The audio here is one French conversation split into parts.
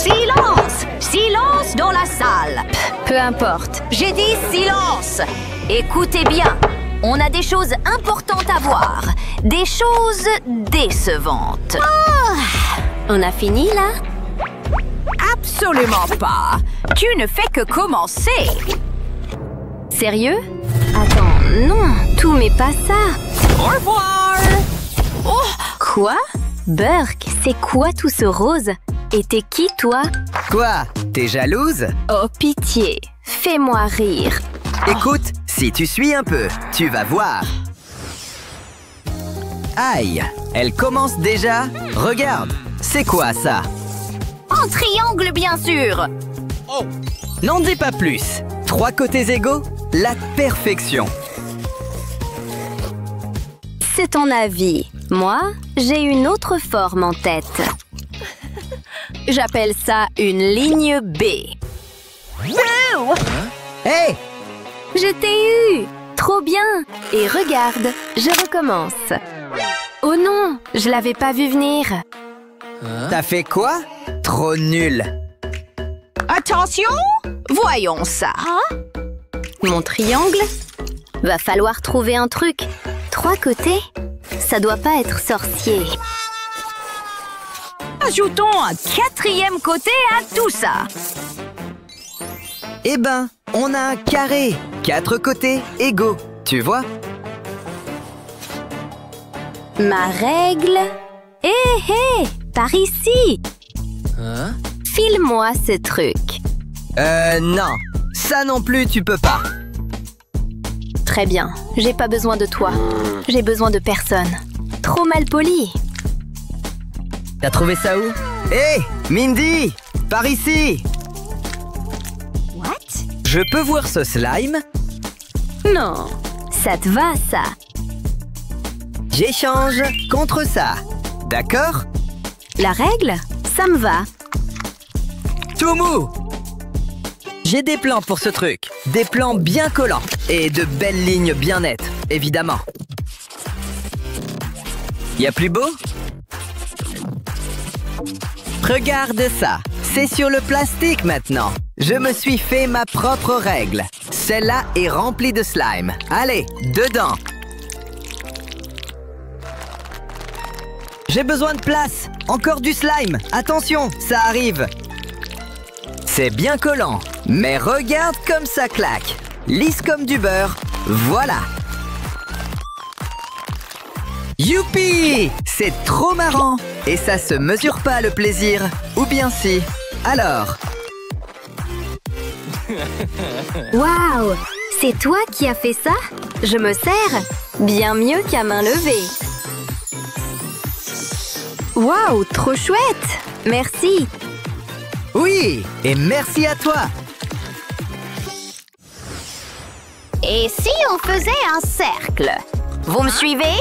Silence! Silence dans la salle! Peu importe. J'ai dit silence! Écoutez bien, on a des choses importantes à voir. Des choses décevantes. On a fini, là? Absolument pas! Tu ne fais que commencer! Sérieux? Attends, non, tout mais pas ça. Au revoir! Quoi? Burke, c'est quoi tout ce rose? Et t'es qui, toi? Quoi? T'es jalouse? Oh, pitié, fais-moi rire. Écoute, si tu suis un peu, tu vas voir. Aïe, elle commence déjà? Regarde, c'est quoi ça? En triangle, bien sûr! N'en dis pas plus. 3 côtés égaux? La perfection. C'est ton avis. Moi, j'ai une autre forme en tête. J'appelle ça une ligne B. Hey! Je t'ai eu! Trop bien! Et regarde, je recommence. Oh non, je l'avais pas vu venir. T'as fait quoi? Trop nul. Attention! Voyons ça. Mon triangle? Va falloir trouver un truc. 3 côtés? Ça doit pas être sorcier. Ajoutons un 4e côté à tout ça. Eh ben, on a un carré. 4 côtés égaux, tu vois? Ma règle? Hé, par ici! File-moi ce truc. Non. Ça non plus, tu peux pas. Très bien, j'ai pas besoin de toi. J'ai besoin de personne. Trop mal poli. T'as trouvé ça où? Hé, Mindy! Par ici! What? Je peux voir ce slime? Non, ça te va, ça. J'échange contre ça. D'accord? La règle? Ça me va. Tout mou! J'ai des plans pour ce truc. Des plans bien collants. Et de belles lignes bien nettes, évidemment. Y a plus beau? Regarde ça. C'est sur le plastique maintenant. Je me suis fait ma propre règle. Celle-là est remplie de slime. Allez, dedans. J'ai besoin de place. Encore du slime. Attention, ça arrive. C'est bien collant. Mais regarde comme ça claque. Lisse comme du beurre. Voilà. Youpi! C'est trop marrant. Et ça se mesure pas le plaisir. Ou bien si. Alors. Waouh! C'est toi qui as fait ça? Je me sers bien mieux qu'à main levée. Waouh, trop chouette! Merci! Oui! Et merci à toi! Et si on faisait un cercle? Vous me suivez?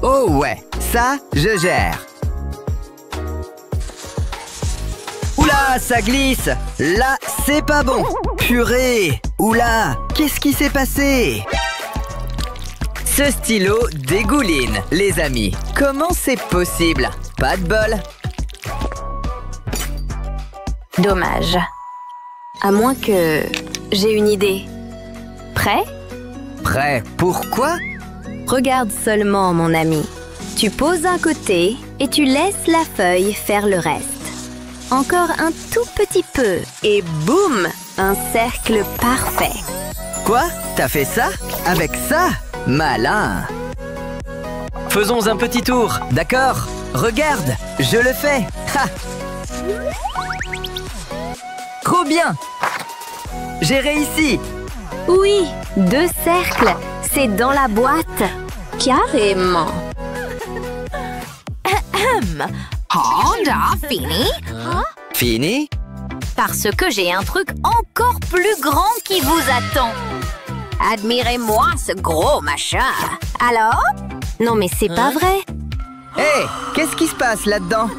Oh ouais, ça, je gère. Oula, ça glisse. Là, c'est pas bon. Purée. Oula, qu'est-ce qui s'est passé? Ce stylo dégouline, les amis. Comment c'est possible? Pas de bol. Dommage. À moins que... J'ai une idée. Prêt? Prêt? Pourquoi? Regarde seulement, mon ami. Tu poses un côté et tu laisses la feuille faire le reste. Encore un tout petit peu et boum! Un cercle parfait. Quoi? T'as fait ça? Avec ça? Malin! Faisons un petit tour, d'accord? Regarde, je le fais! Ha! Trop bien! J'ai réussi! Oui, 2 cercles. C'est dans la boîte. Carrément. Honda, fini? Fini? Parce que j'ai un truc encore plus grand qui vous attend. Admirez-moi ce gros machin. Alors? Non mais c'est pas vrai. Hé, qu'est-ce qui se passe là-dedans?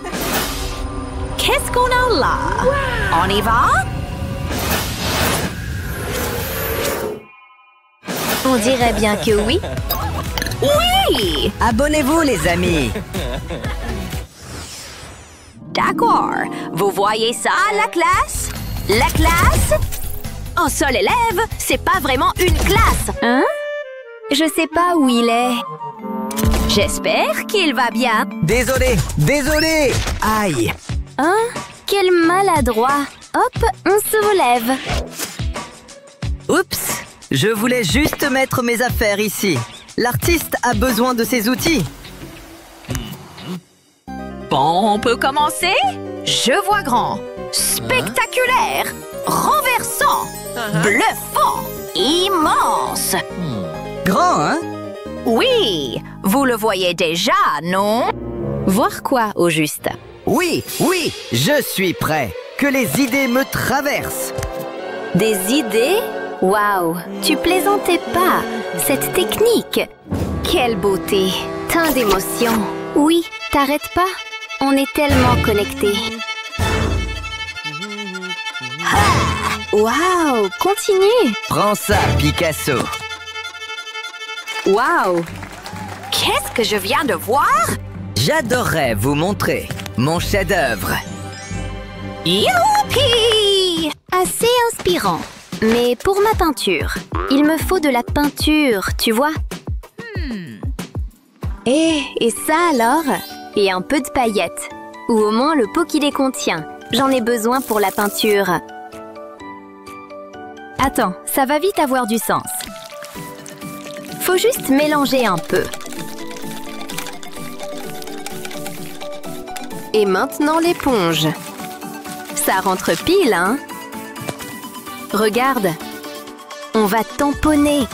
Qu'est-ce qu'on a là? On y va? On dirait bien que oui. Oui! Abonnez-vous les amis! D'accord. Vous voyez ça, la classe? La classe? Un seul élève, c'est pas vraiment une classe. Hein? Je sais pas où il est. J'espère qu'il va bien. Désolé, désolé. Aïe. Hein? Quel maladroit. Hop, on se relève. Oups, je voulais juste mettre mes affaires ici. L'artiste a besoin de ses outils. Bon, on peut commencer? Je vois grand, spectaculaire, renversant, bluffant, immense. Grand, hein? Oui, vous le voyez déjà, non? Voir quoi, au juste? Oui, oui, je suis prêt. Que les idées me traversent. Des idées? Waouh, tu plaisantais pas. Cette technique. Quelle beauté. Tant d'émotions. Oui, t'arrêtes pas. On est tellement connectés. Waouh, continue. Prends ça, Picasso. Waouh. Qu'est-ce que je viens de voir? J'adorerais vous montrer mon chef-d'œuvre. Youpi! Assez inspirant. Mais pour ma peinture, il me faut de la peinture, tu vois? Et ça alors? Et un peu de paillettes. Ou au moins le pot qui les contient. J'en ai besoin pour la peinture. Attends, ça va vite avoir du sens. Faut juste mélanger un peu. Et maintenant l'éponge. Ça rentre pile, hein? Regarde, on va tamponner.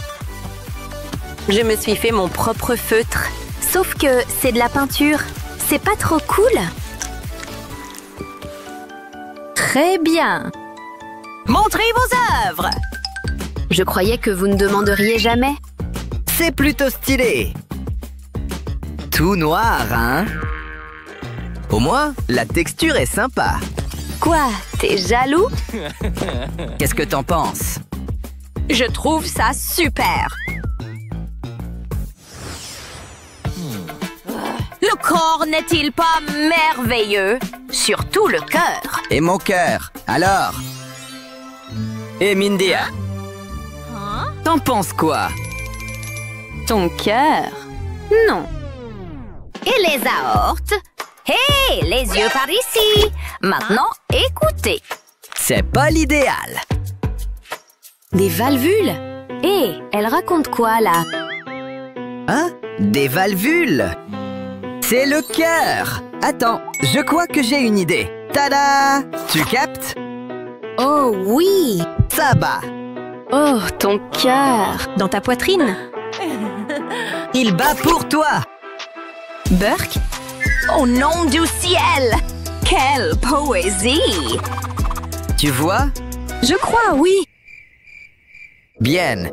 Je me suis fait mon propre feutre. Sauf que c'est de la peinture. C'est pas trop cool? Très bien. Montrez vos œuvres! Je croyais que vous ne demanderiez jamais. C'est plutôt stylé. Tout noir, hein? Au moins, la texture est sympa. Quoi? T'es jaloux? Qu'est-ce que t'en penses? Je trouve ça super! Le corps n'est-il pas merveilleux? Surtout le cœur. Et mon cœur, alors? Et Mindia? T'en penses quoi? Ton cœur? Non. Et les aortes? Hé, les yeux par ici! Maintenant, écoutez. C'est pas l'idéal. Des valvules? Hé, elle raconte quoi là? Hein? Des valvules? C'est le cœur! Attends, je crois que j'ai une idée. Tada! Tu captes? Oh oui! Ça bat! Oh, ton cœur! Dans ta poitrine? Il bat pour toi! Burke? Au nom du ciel! Quelle poésie! Tu vois? Je crois, oui! Bien.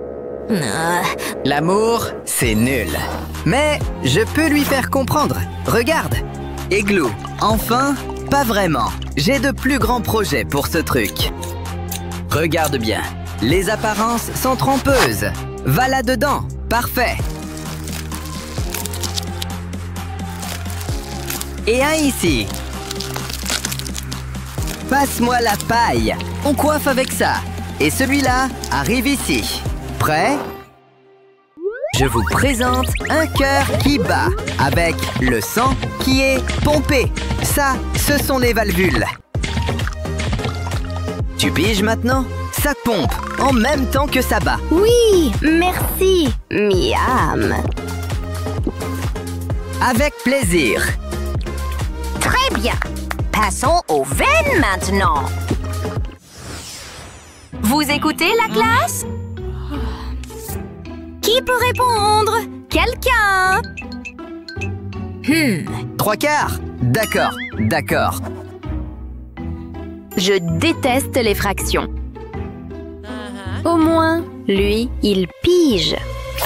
L'amour, c'est nul. Mais je peux lui faire comprendre. Regarde! Igloo. Enfin, pas vraiment. J'ai de plus grands projets pour ce truc. Regarde bien. Les apparences sont trompeuses. Va là-dedans. Parfait. Et un ici. Passe-moi la paille. On coiffe avec ça. Et celui-là arrive ici. Prêt? Je vous présente un cœur qui bat, avec le sang qui est pompé. Ça, ce sont les valvules. Tu piges maintenant? Ça pompe en même temps que ça bat. Oui, merci, Miam. Avec plaisir. Très bien. Passons aux veines maintenant. Vous écoutez la classe? Qui peut répondre? Quelqu'un? 3/4. D'accord, d'accord. Je déteste les fractions. Au moins, lui, il pige.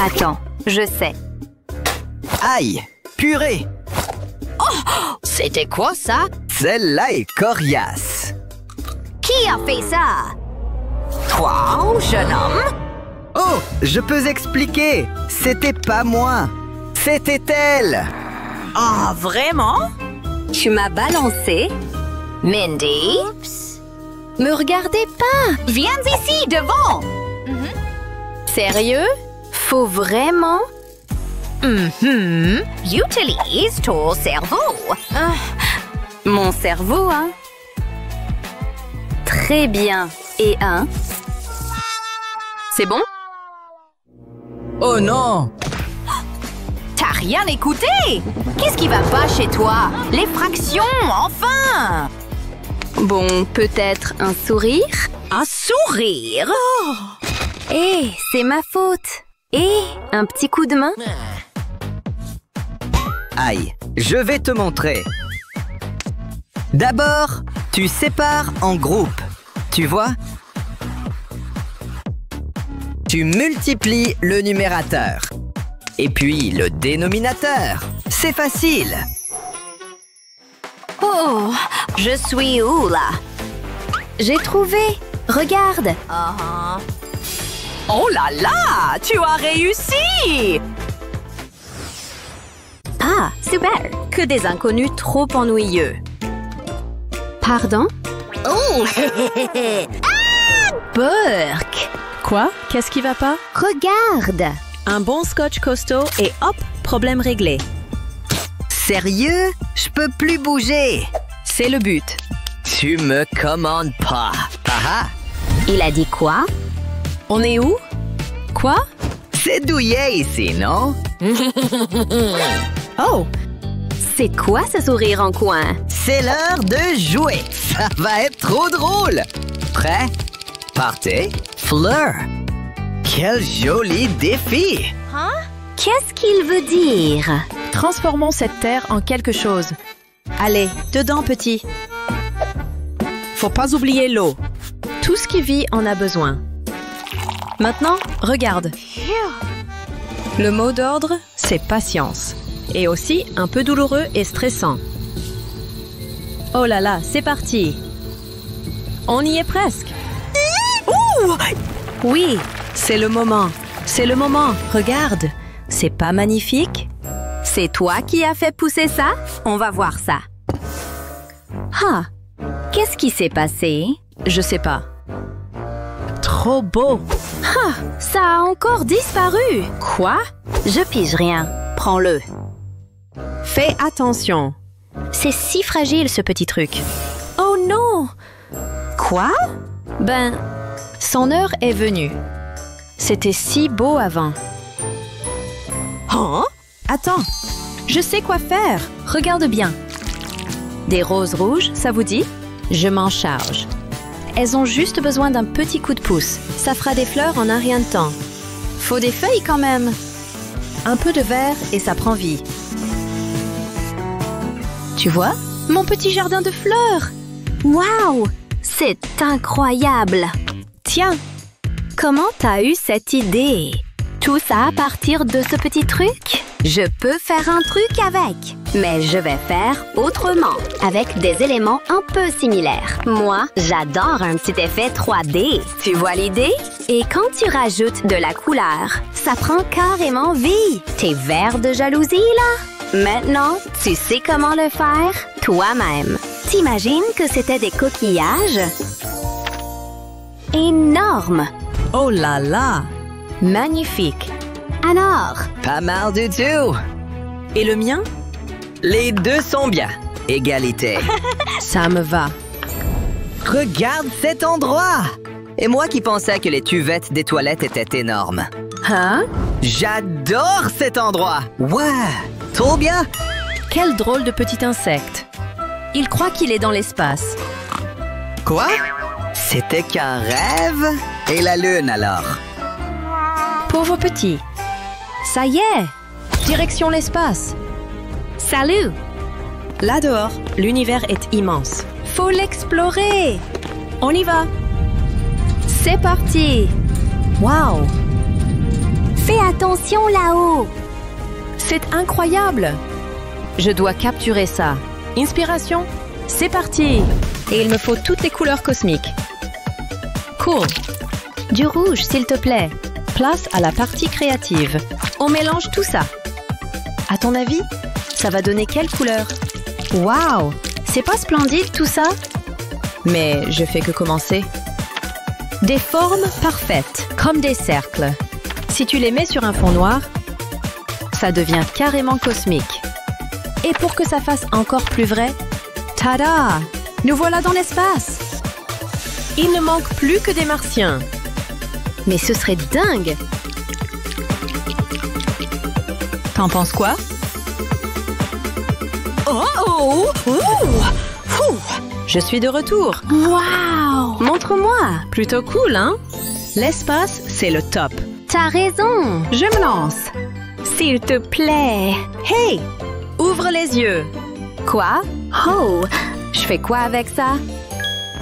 Attends, je sais. Aïe, purée. C'était quoi ça? Celle-là est coriace. Qui a fait ça? Toi, jeune homme? Oh, je peux expliquer. C'était pas moi. C'était elle. Ah, vraiment? Tu m'as balancé Mindy, Me regardez pas! viens ici, devant. Sérieux? Faut vraiment? Utilise ton cerveau. Mon cerveau, hein? Très bien. Et un? C'est bon? Oh non! T'as rien écouté? Qu'est-ce qui va pas chez toi? Les fractions, enfin! Bon, peut-être un sourire? Un sourire? Hé, c'est ma faute. Et un petit coup de main? Aïe, je vais te montrer. D'abord, tu sépares en groupes. Tu vois? Tu multiplies le numérateur. Et puis le dénominateur. C'est facile. Oh, je suis où, là? J'ai trouvé. Regarde. Oh là là! Tu as réussi! Ah, super. Que des inconnus trop ennuyeux. Pardon? Oh! Burk! Quoi? Qu'est-ce qui va pas? Regarde! Un bon scotch costaud et hop, problème réglé. Sérieux? Je peux plus bouger. C'est le but. Tu me commandes pas. Ah ah! Il a dit quoi? On est où? Quoi? C'est douillet ici, non? Oh! C'est quoi ce sourire en coin? C'est l'heure de jouer. Ça va être trop drôle. Prêt? Partez. Fleur. Quel joli défi. Qu'est-ce qu'il veut dire? Transformons cette terre en quelque chose. Allez, dedans, petit. Faut pas oublier l'eau. Tout ce qui vit en a besoin. Maintenant, regarde. Le mot d'ordre, c'est patience. Et aussi un peu douloureux et stressant. Oh là là, c'est parti. On y est presque. Ouh! Oui, c'est le moment. C'est le moment. Regarde. C'est pas magnifique? C'est toi qui as fait pousser ça? On va voir ça. Ah! Qu'est-ce qui s'est passé? Je sais pas. Trop beau. Ah! Ça a encore disparu! Quoi? Je pige rien. Prends-le. Fais attention. C'est si fragile ce petit truc. Oh non! Quoi? Ben, son heure est venue. C'était si beau avant. Hein? Attends, je sais quoi faire. Regarde bien. Des roses rouges, ça vous dit? Je m'en charge. Elles ont juste besoin d'un petit coup de pouce. Ça fera des fleurs en un rien de temps. Faut des feuilles quand même. Un peu de vert et ça prend vie. Tu vois? Mon petit jardin de fleurs. Waouh! C'est incroyable! Tiens, Comment t'as eu cette idée? Tout ça à partir de ce petit truc? Je peux faire un truc avec, mais je vais faire autrement, avec des éléments un peu similaires. Moi, j'adore un petit effet 3D. Tu vois l'idée? Et quand tu rajoutes de la couleur, ça prend carrément vie. T'es vert de jalousie, là? Maintenant, tu sais comment le faire toi-même. T'imagines que c'était des coquillages? Énorme! oh là là, magnifique. Alors, Pas mal du tout. Et le mien? Les deux sont bien. Égalité. Ça me va. Regarde cet endroit. Et moi qui pensais que les cuvettes des toilettes étaient énormes. Hein? J'adore cet endroit. Ouais, trop bien. Quel drôle de petit insecte. Il croit qu'il est dans l'espace. Quoi? C'était qu'un rêve? Et la lune alors? Pauvre petit. Ça y est, direction l'espace. salut! Là dehors, l'univers est immense. Faut l'explorer. On y va. C'est parti! Waouh, Fais attention là-haut! c'est incroyable. Je dois capturer ça. Inspiration, c'est parti. Et il me faut toutes les couleurs cosmiques. Cool. Du rouge, s'il te plaît. Place à la partie créative. On mélange tout ça. À ton avis, ça va donner quelle couleur? Waouh, c'est pas splendide tout ça? Mais je fais que commencer. Des formes parfaites, comme des cercles. Si tu les mets sur un fond noir, ça devient carrément cosmique. Et pour que ça fasse encore plus vrai, tada! Nous voilà dans l'espace! Il ne manque plus que des martiens. Mais ce serait dingue! T'en penses quoi? Oh! Je suis de retour. Wow! Montre-moi! Plutôt cool, hein? L'espace, c'est le top. T'as raison! Je me lance. S'il te plaît! Hey! Ouvre les yeux. Quoi? Oh! Je fais quoi avec ça?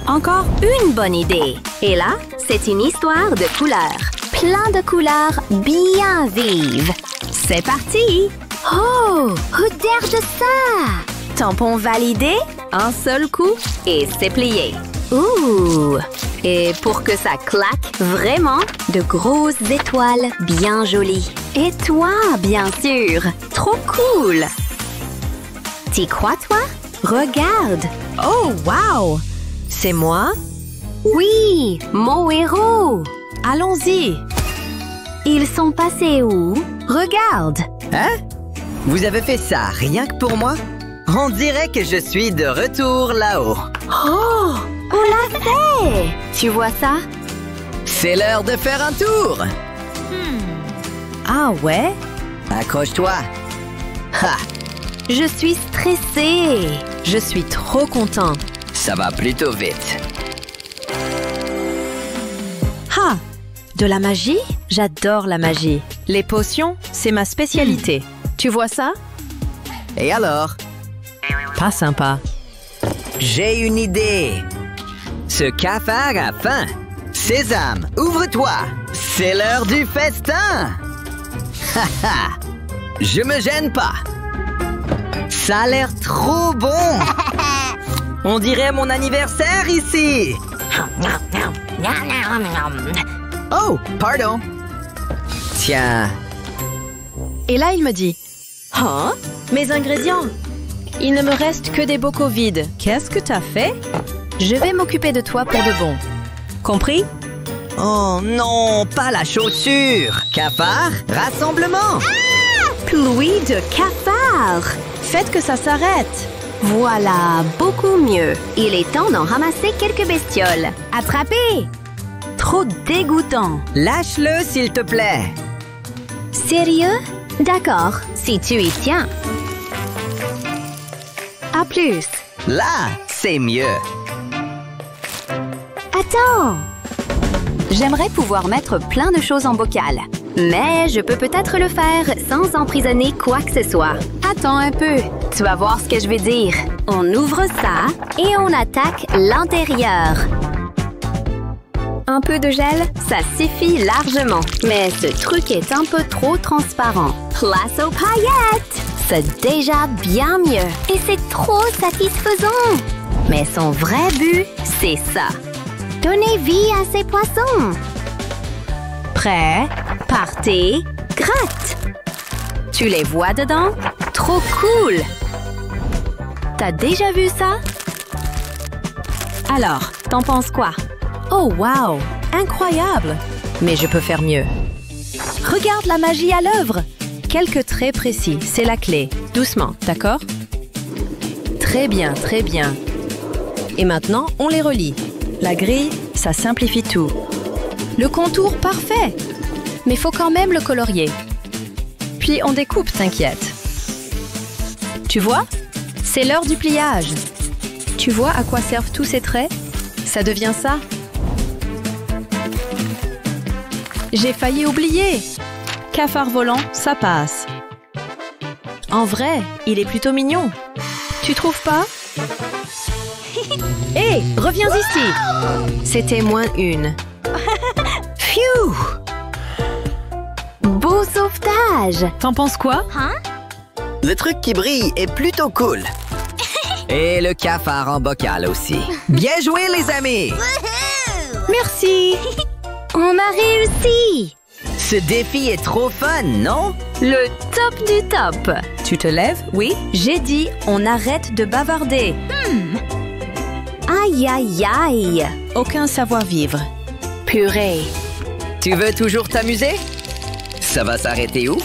Encore une bonne idée! Et là, c'est une histoire de couleurs. Plein de couleurs bien vives. C'est parti! Oh! Regarde ça! Tampon validé, un seul coup et c'est plié. Ouh! Et pour que ça claque vraiment, de grosses étoiles bien jolies. Et toi, bien sûr! Trop cool! T'y crois, toi? Regarde! Oh, wow! C'est moi? Oui! Mon héros! Allons-y! Ils sont passés où? Regarde! Hein? Vous avez fait ça rien que pour moi? On dirait que je suis de retour là-haut. Oh! On l'a fait! Tu vois ça? C'est l'heure de faire un tour! Ah ouais? Accroche-toi! Ha! Je suis stressée! Je suis trop content. Ça va plutôt vite. Ah! De la magie? J'adore la magie. Les potions, c'est ma spécialité. Tu vois ça? Et alors? Pas sympa. J'ai une idée! Ce cafard a faim! Sésame, ouvre-toi! C'est l'heure du festin! Ha ha! Je me gêne pas! Ça a l'air trop bon! On dirait mon anniversaire ici! Oh, pardon! Tiens, Et là, il me dit, « Hein? Mes ingrédients? Il ne me reste que des bocaux vides. Qu'est-ce que t'as fait? Je vais m'occuper de toi pour de bon. Compris? oh non, pas la chaussure! Cafard, rassemblement! Pluie de cafards! Faites que ça s'arrête. Voilà, beaucoup mieux. Il est temps d'en ramasser quelques bestioles. Attrapez! Trop dégoûtant. Lâche-le, s'il te plaît! Sérieux? D'accord, si tu y tiens. À plus. Là, c'est mieux! Attends! J'aimerais pouvoir mettre plein de choses en bocal. Mais je peux peut-être le faire sans emprisonner quoi que ce soit. Attends un peu. Tu vas voir ce que je vais dire. On ouvre ça et on attaque l'intérieur. Un peu de gel, ça suffit largement. Mais ce truc est un peu trop transparent. Place aux paillettes! C'est déjà bien mieux. Et c'est trop satisfaisant. Mais son vrai but, c'est ça. Donner vie à ces poissons. Prêt? Partez, gratte! Tu les vois dedans? Trop cool! T'as déjà vu ça? Alors, t'en penses quoi? Oh, wow! Incroyable! Mais je peux faire mieux. Regarde la magie à l'œuvre! Quelques traits précis, c'est la clé. Doucement, d'accord? Très bien, très bien. Et maintenant, on les relie. La grille, ça simplifie tout. Le contour parfait! Mais faut quand même le colorier. Puis on découpe, t'inquiète. Tu vois? C'est l'heure du pliage. Tu vois à quoi servent tous ces traits? Ça devient ça. J'ai failli oublier. Cafard volant, ça passe. En vrai, il est plutôt mignon. Tu trouves pas? Hé, reviens ici. C'était -1. Phew! Beau sauvetage! T'en penses quoi? Le truc qui brille est plutôt cool. Et le cafard en bocal aussi. Bien joué, les amis! Merci. On a réussi! Ce défi est trop fun, non? Le top du top! Tu te lèves? Oui. J'ai dit, on arrête de bavarder. Aïe, aïe, aïe. Aucun savoir-vivre. Purée. Tu veux toujours t'amuser? Ça va s'arrêter où?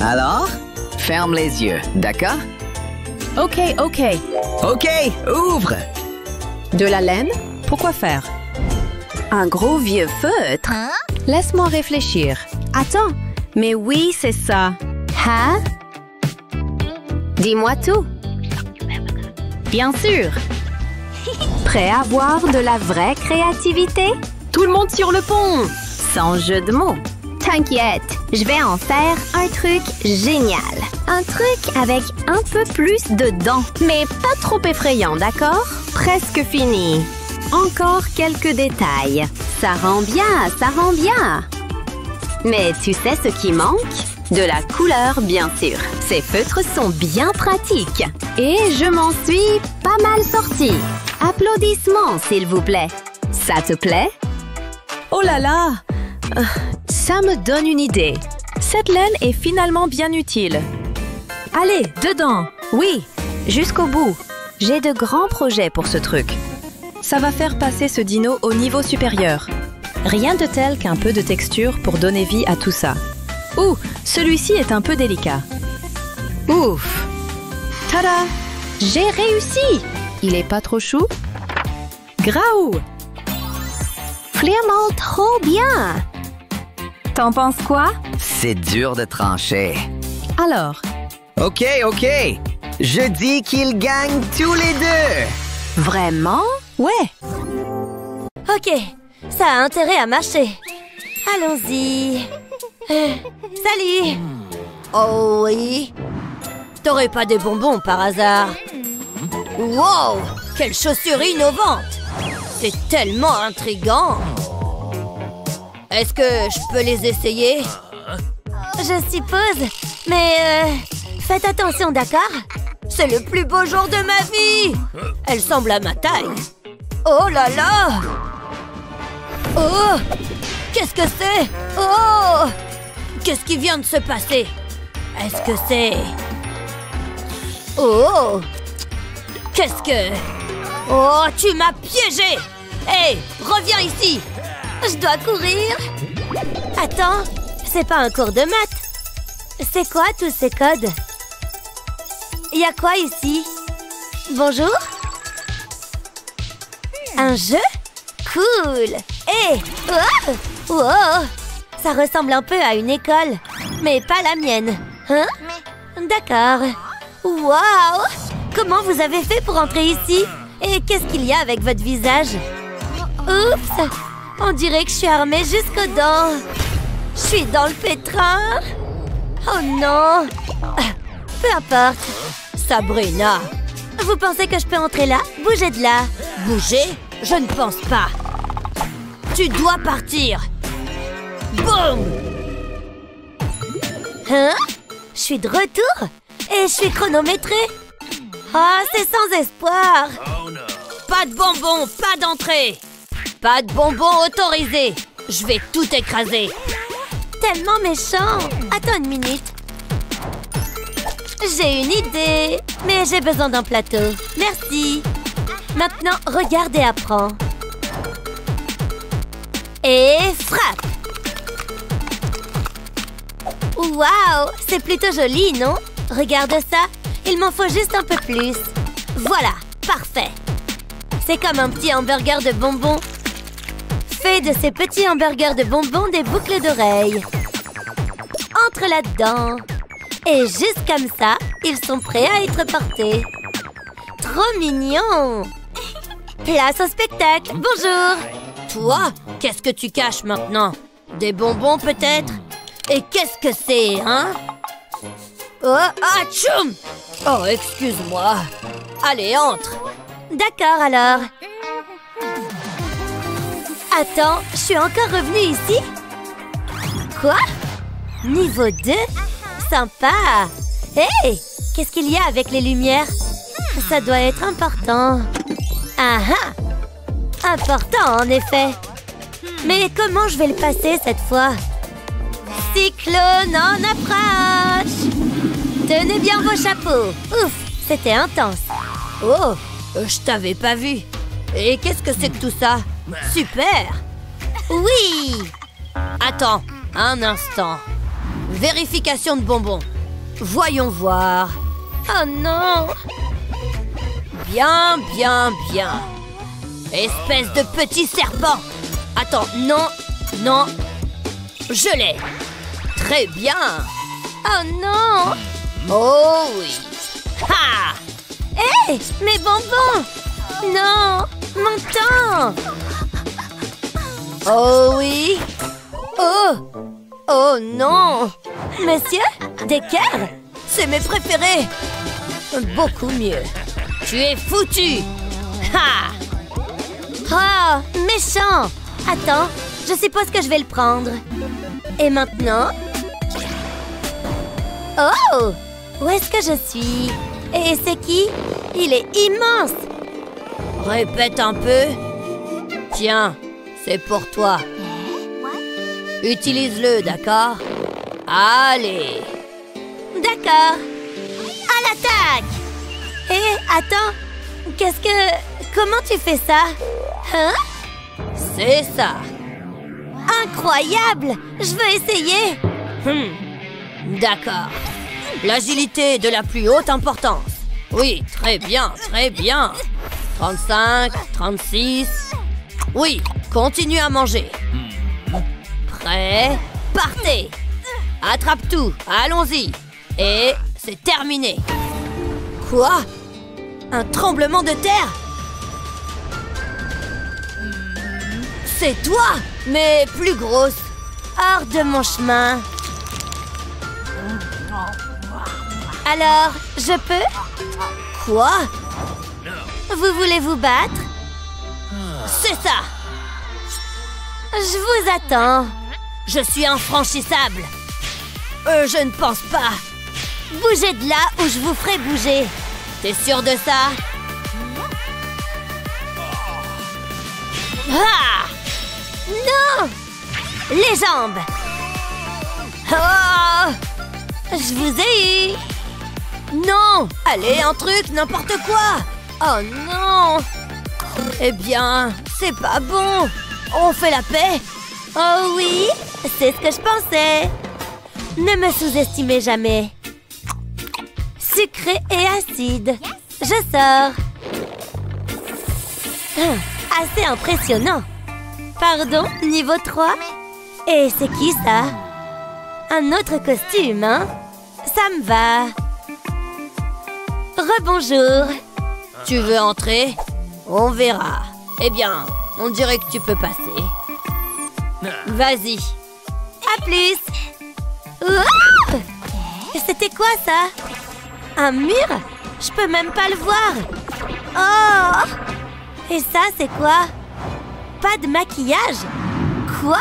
Alors, ferme les yeux, d'accord? Ok, ok. Ok, ouvre! De la laine? Pourquoi faire? Un gros vieux feutre. Laisse-moi réfléchir. Attends, mais oui, c'est ça. Hein? Dis-moi tout. Bien sûr. Prêt à voir de la vraie créativité? Tout le monde sur le pont! Sans jeu de mots. T'inquiète, je vais en faire un truc génial. Un truc avec un peu plus de dents, mais pas trop effrayant, d'accord? Presque fini. Encore quelques détails. Ça rend bien, ça rend bien. Mais tu sais ce qui manque? De la couleur, bien sûr. Ces feutres sont bien pratiques. Et je m'en suis pas mal sortie. Applaudissements, s'il vous plaît. Ça te plaît? Oh là là! Ça me donne une idée. Cette laine est finalement bien utile. Allez, dedans! Oui, jusqu'au bout. J'ai de grands projets pour ce truc. Ça va faire passer ce dino au niveau supérieur. Rien de tel qu'un peu de texture pour donner vie à tout ça. Ouh, celui-ci est un peu délicat. Ouf! Tada! J'ai réussi! Il est pas trop chou? Graou! Vraiment trop bien! T'en penses quoi? C'est dur de trancher. Alors, Ok, ok. Je dis qu'ils gagnent tous les deux. Vraiment? ouais! Ok, ça a intérêt à marcher. Allons-y. Salut. Oh oui. T'aurais pas des bonbons par hasard? Wow, quelle chaussure innovante. C'est tellement intriguant. Est-ce que je peux les essayer? Je suppose, mais faites attention, d'accord? C'est le plus beau jour de ma vie. Elle semble à ma taille. Oh là là! Oh! Qu'est-ce que c'est? Oh! Qu'est-ce qui vient de se passer? Est-ce que c'est... Oh! Qu'est-ce que... Oh, tu m'as piégé! Hé, reviens ici! Je dois courir! Attends, c'est pas un cours de maths. C'est quoi tous ces codes? Y a quoi ici? Bonjour? Un jeu? Cool! Hé! Oh! Wow! Ça ressemble un peu à une école, mais pas la mienne. Hein? D'accord. Waouh! Comment vous avez fait pour entrer ici? Et qu'est-ce qu'il y a avec votre visage? Oups! On dirait que je suis armée jusqu'aux dents. Je suis dans le pétrin. Oh non! Peu importe. Sabrina! Vous pensez que je peux entrer là? Bougez de là. Bouger? Je ne pense pas. Tu dois partir. Boum! Hein? Je suis de retour et je suis chronométrée. Ah, c'est sans espoir. Pas de bonbons, pas d'entrée. Pas de bonbons autorisés. Je vais tout écraser. Tellement méchant. Attends une minute. J'ai une idée. Mais j'ai besoin d'un plateau. Merci. Maintenant, regarde et apprends. Et frappe. Waouh, c'est plutôt joli, non? Regarde ça. Il m'en faut juste un peu plus. Voilà, parfait. C'est comme un petit hamburger de bonbons. Fais de ces petits hamburgers de bonbons des boucles d'oreilles. Entre là-dedans. Et juste comme ça, ils sont prêts à être portés. Trop mignon. Place au spectacle. Bonjour. Toi, qu'est-ce que tu caches maintenant? Des bonbons peut-être? Et qu'est-ce que c'est, hein? Oh, atchoum! Oh, excuse-moi. Allez, entre. D'accord, alors. Attends, je suis encore revenue ici? Quoi? Niveau 2? Sympa. Hé! Qu'est-ce qu'il y a avec les lumières? Ça doit être important. Ah ah! Important, en effet. Mais comment je vais le passer cette fois? Cyclone en approche! Tenez bien vos chapeaux. Ouf, c'était intense. Oh, Je t'avais pas vu. Et qu'est-ce que c'est que tout ça? Super! Oui! Attends, un instant. Vérification de bonbons. Voyons voir. Oh non! Bien, bien, bien. Espèce de petit serpent. Attends, non, non. Je l'ai. Très bien. Oh non! Oh oui. Ha! Hé! Mes bonbons! Non! Mon temps! Oh oui! Oh! Oh non! Monsieur? Des cœurs? C'est mes préférés! Beaucoup mieux. Tu es foutu! Ha! Oh! Méchant! Attends, je suppose que je vais le prendre. Et maintenant? Oh! Où est-ce que je suis? Et c'est qui? Il est immense! Répète un peu. Tiens, c'est pour toi. Utilise-le, d'accord? Allez! D'accord! À l'attaque! Hé, attends! Comment tu fais ça? Hein? C'est ça! Incroyable! Je veux essayer! D'accord. L'agilité est de la plus haute importance. Oui, très bien, très bien. 35, 36... Oui, continue à manger. Prêt? Partez! Attrape tout, allons-y. Et c'est terminé. Quoi? Un tremblement de terre? C'est toi, mais plus grosse. Hors de mon chemin. Alors, je peux? Quoi? Vous voulez vous battre? C'est ça! Je vous attends. Je suis infranchissable. Je ne pense pas. Bougez de là ou je vous ferai bouger. T'es sûr de ça? Ah! Non! Les jambes! Oh! Je vous ai eu! Non! Allez, un truc, n'importe quoi! Oh non! Eh bien, c'est pas bon! On fait la paix? Oh oui! C'est ce que je pensais! Ne me sous-estimez jamais! Sucré et acide! Je sors! Assez impressionnant! Pardon, niveau 3? Et c'est qui ça? Un autre costume, hein? Ça me va! Rebonjour! Tu veux entrer? On verra. Eh bien, on dirait que tu peux passer. Vas-y. À plus! Ouah! C'était quoi ça? Un mur? Je peux même pas le voir! Oh! Et ça, c'est quoi? Pas de maquillage? Quoi?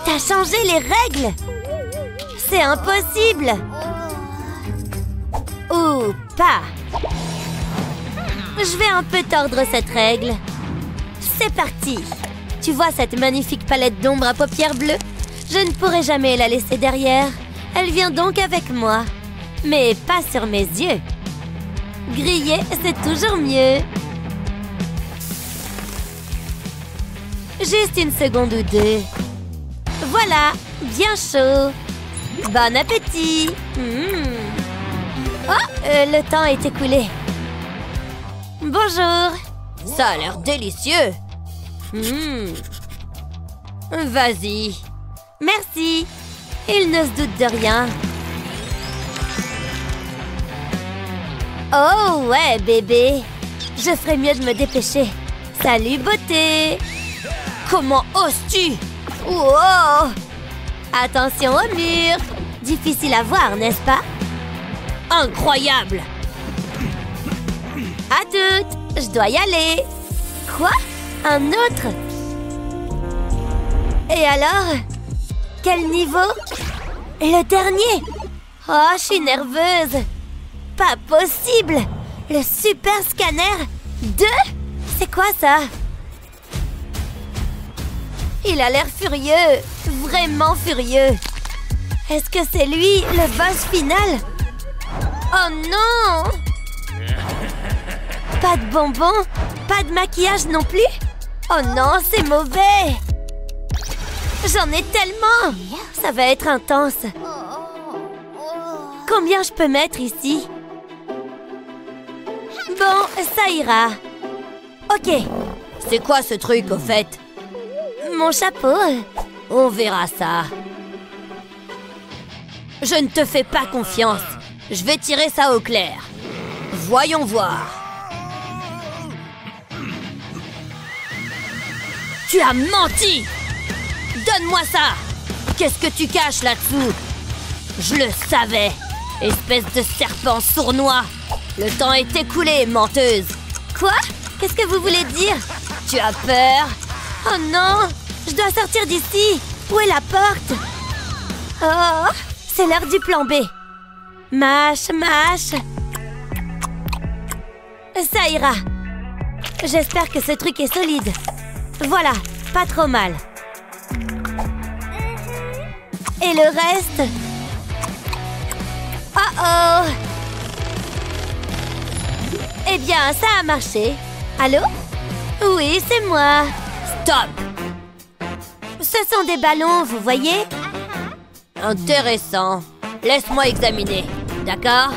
T'as changé les règles? C'est impossible! Ou pas. Je vais un peu tordre cette règle. C'est parti! Tu vois cette magnifique palette d'ombre à paupières bleues? Je ne pourrai jamais la laisser derrière. Elle vient donc avec moi. Mais pas sur mes yeux. Griller, c'est toujours mieux. Juste une seconde ou deux. Voilà, bien chaud. Bon appétit. Oh, le temps est écoulé. Bonjour. Ça a l'air délicieux. Vas-y. Merci. Il ne se doute de rien. Oh ouais, bébé. Je ferais mieux de me dépêcher. Salut, beauté. Comment oses-tu? Wow! Attention au mur. Difficile à voir, n'est-ce pas? Incroyable! À toutes! Je dois y aller. Quoi? Un autre? Et alors? Quel niveau? Le dernier? Oh, je suis nerveuse. Pas possible! Le super scanner 2? C'est quoi ça? Il a l'air furieux. Vraiment furieux. Est-ce que c'est lui, le boss final? Oh non! Pas de bonbons? Pas de maquillage non plus? Oh non, c'est mauvais! J'en ai tellement! Ça va être intense. Combien je peux mettre ici? Bon, ça ira. Ok. C'est quoi ce truc, au fait? Mon chapeau. On verra ça. Je ne te fais pas confiance. Je vais tirer ça au clair. Voyons voir. Tu as menti! Donne-moi ça! Qu'est-ce que tu caches là-dessous? Je le savais! Espèce de serpent sournois! Le temps est écoulé, menteuse! Quoi? Qu'est-ce que vous voulez dire? Tu as peur? Oh non! Je dois sortir d'ici! Où est la porte? Oh! C'est l'heure du plan B! Mâche, mâche! Ça ira! J'espère que ce truc est solide! Voilà, pas trop mal. Et le reste? Oh oh! Eh bien, ça a marché. Allô? Oui, c'est moi. Stop! Ce sont des ballons, vous voyez? Intéressant. Laisse-moi examiner, d'accord?